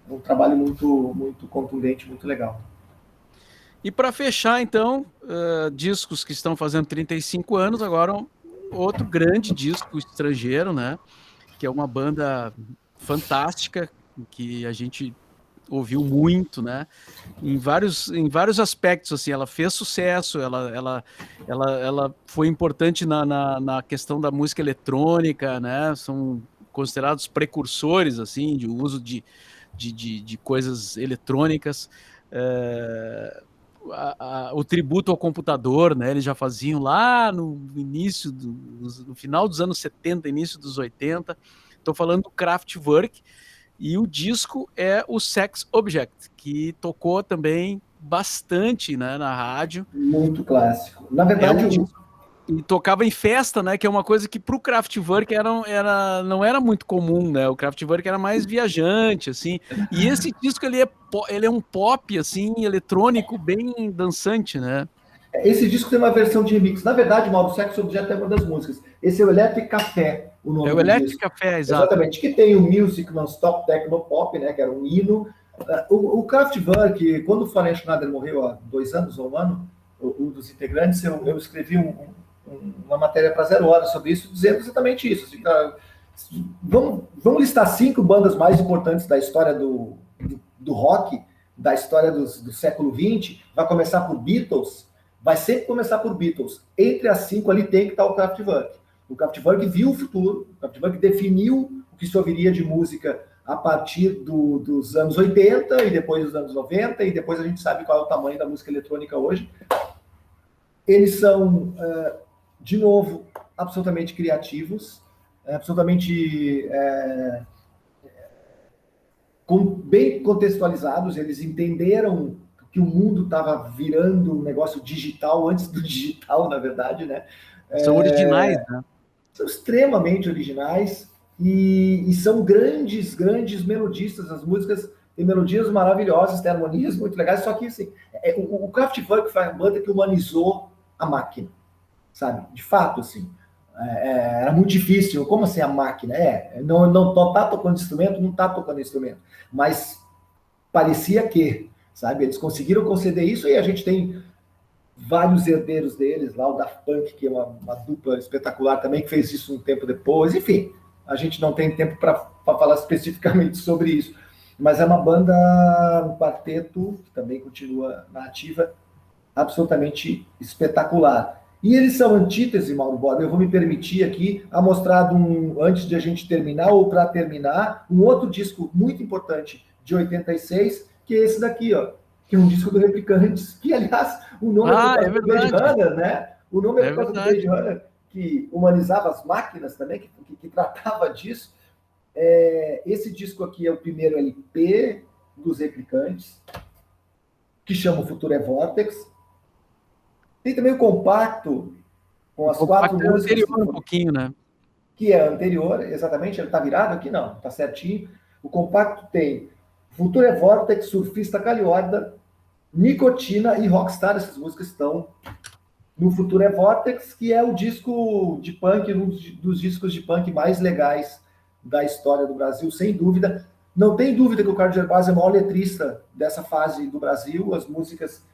um trabalho muito, muito contundente, muito legal. E para fechar, então, discos que estão fazendo 35 anos, agora outro grande disco estrangeiro, né? Que é uma banda fantástica, que a gente ouviu muito, né? Em vários aspectos, assim, ela fez sucesso, ela foi importante na questão da música eletrônica, né? São considerados precursores, assim, de uso de coisas eletrônicas. O tributo ao computador, né? Eles já faziam lá no início, no final dos anos 70, início dos 80. Estou falando do Kraftwerk, e o disco é o Sex Object, que tocou também bastante, né, na rádio. Muito clássico. Na verdade, e tocava em festa, né? Que é uma coisa que para o Kraftwerk não era muito comum, né? O Kraftwerk era mais viajante, assim. E esse disco ele é um pop, assim, eletrônico, bem dançante, né? Esse disco tem uma versão de remix. Na verdade, Mauro, Sex Object é uma das músicas. Esse é o Electric Café, o nome do disco. É o Electric Café, exato. Exatamente. Que tem o Music Non-Stop Techno Pop, né? Que era um hino. O Kraftwerk, quando o Florian Schneider morreu há 2 anos ou 1 ano, um dos integrantes, eu escrevi uma matéria para 0 Hora sobre isso, dizendo exatamente isso. Assim, vamos listar 5 bandas mais importantes da história do rock, da história do século XX. Vai começar por Beatles, vai sempre começar por Beatles. Entre as 5 ali tem que estar o Kraftwerk. O Kraftwerk viu o futuro, o Kraftwerk definiu o que se ouviria de música a partir dos anos 80 e depois dos anos 90, e depois a gente sabe qual é o tamanho da música eletrônica hoje. Eles são, de novo, absolutamente criativos, absolutamente bem contextualizados. Eles entenderam que o mundo estava virando um negócio digital antes do digital, na verdade, né? São originais, né? São extremamente originais e são grandes melodistas. As músicas têm melodias maravilhosas, têm harmonias muito legais, só que assim, o Kraftwerk foi a banda que humanizou a máquina, sabe? De fato, assim. Era muito difícil. Como assim a máquina? Não tá tocando instrumento, não tá tocando instrumento. Mas parecia que, sabe? Eles conseguiram conceder isso e a gente tem vários herdeiros deles, lá o Daft Punk, que é uma dupla espetacular também, que fez isso um tempo depois. Enfim, a gente não tem tempo para falar especificamente sobre isso. Mas é uma banda, um quarteto, que também continua na ativa, absolutamente espetacular. E eles são antítese, Mauro Borba. Eu vou me permitir aqui a mostrar, antes de a gente terminar, ou para terminar, um outro disco muito importante de 86, que é esse daqui, ó, que é um disco do Replicantes, que, aliás, o nome é por causa do Blade Runner, né? O nome é por causa do Blade Runner, que humanizava as máquinas também, que tratava disso. Esse disco aqui é o primeiro LP dos Replicantes, que chama O Futuro é Vortex. Tem também o compacto, com as 4 músicas. Anterior um pouquinho, né? Que é anterior, exatamente. Ele está virado aqui? Não, está certinho. O compacto tem Futuro é Vortex, Surfista Calhorda, Nicotina e Rockstar. Essas músicas estão no Futuro é Vortex, que é o disco de punk, um dos discos de punk mais legais da história do Brasil, sem dúvida. Não tem dúvida que o Carlos Gervásio é o maior letrista dessa fase do Brasil. As músicas...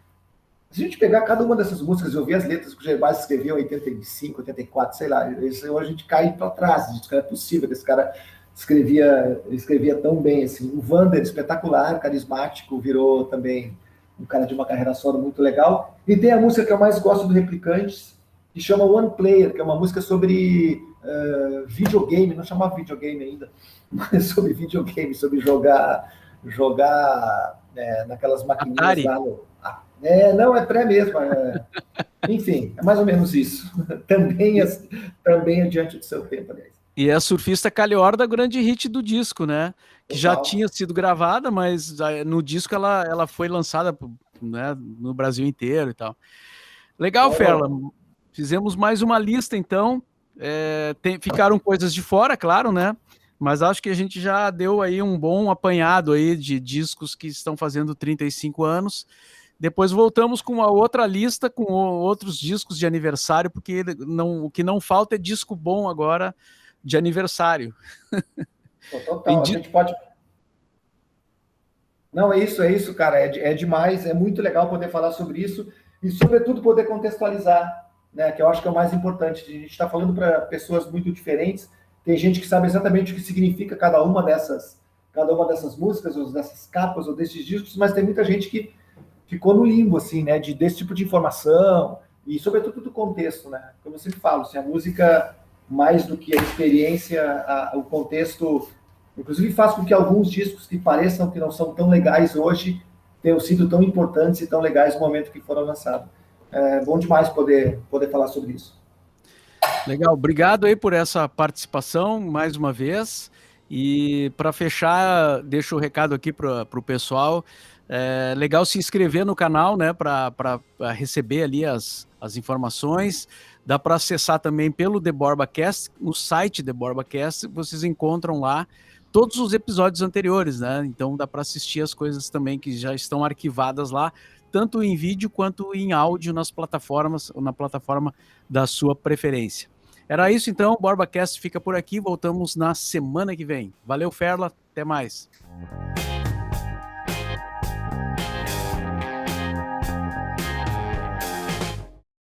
Se a gente pegar cada uma dessas músicas e ouvir as letras que o Gervásio escreveu em 85, 84, sei lá, hoje a gente cai para trás. Não é possível que esse cara escrevia tão bem assim. O Vander, espetacular, carismático, virou também um cara de uma carreira solo muito legal. E tem a música que eu mais gosto do Replicantes, que chama One Player, que é uma música sobre videogame, não chamava videogame ainda, mas sobre videogame, sobre jogar naquelas maquininhas lá no... não, é pré mesmo. Enfim, é mais ou menos isso. Também adiante do seu tempo, aliás. E é a Surfista Calhorda, grande hit do disco, né? Que já tinha sido gravada, mas no disco ela foi lançada, né, no Brasil inteiro e tal. Legal, Ferla. Fizemos mais uma lista, então. Ficaram coisas de fora, claro, né? Mas acho que a gente já deu aí um bom apanhado aí de discos que estão fazendo 35 anos. Depois voltamos com uma outra lista, com outros discos de aniversário, porque o que não falta é disco bom agora de aniversário. Total, a gente pode... Não, é isso, cara, é demais, é muito legal poder falar sobre isso e, sobretudo, poder contextualizar, né, que eu acho que é o mais importante. A gente está falando para pessoas muito diferentes, tem gente que sabe exatamente o que significa cada uma dessas músicas, ou dessas capas, ou desses discos, mas tem muita gente que ficou no limbo, assim, né, desse tipo de informação e, sobretudo, do contexto, né? Como eu sempre falo, assim, a música, mais do que a experiência, o contexto, inclusive, faz com que alguns discos que pareçam que não são tão legais hoje tenham sido tão importantes e tão legais no momento que foram lançados. É bom demais poder falar sobre isso. Legal, obrigado aí por essa participação mais uma vez. E para fechar, deixo o recado aqui para o pessoal. É legal se inscrever no canal, né, para receber ali as informações. Dá para acessar também pelo The BorbaCast, no site The BorbaCast, vocês encontram lá todos os episódios anteriores, né? Então dá para assistir as coisas também que já estão arquivadas lá, tanto em vídeo quanto em áudio nas plataformas, ou na plataforma da sua preferência. Era isso então, o BorbaCast fica por aqui, voltamos na semana que vem. Valeu, Ferla, até mais.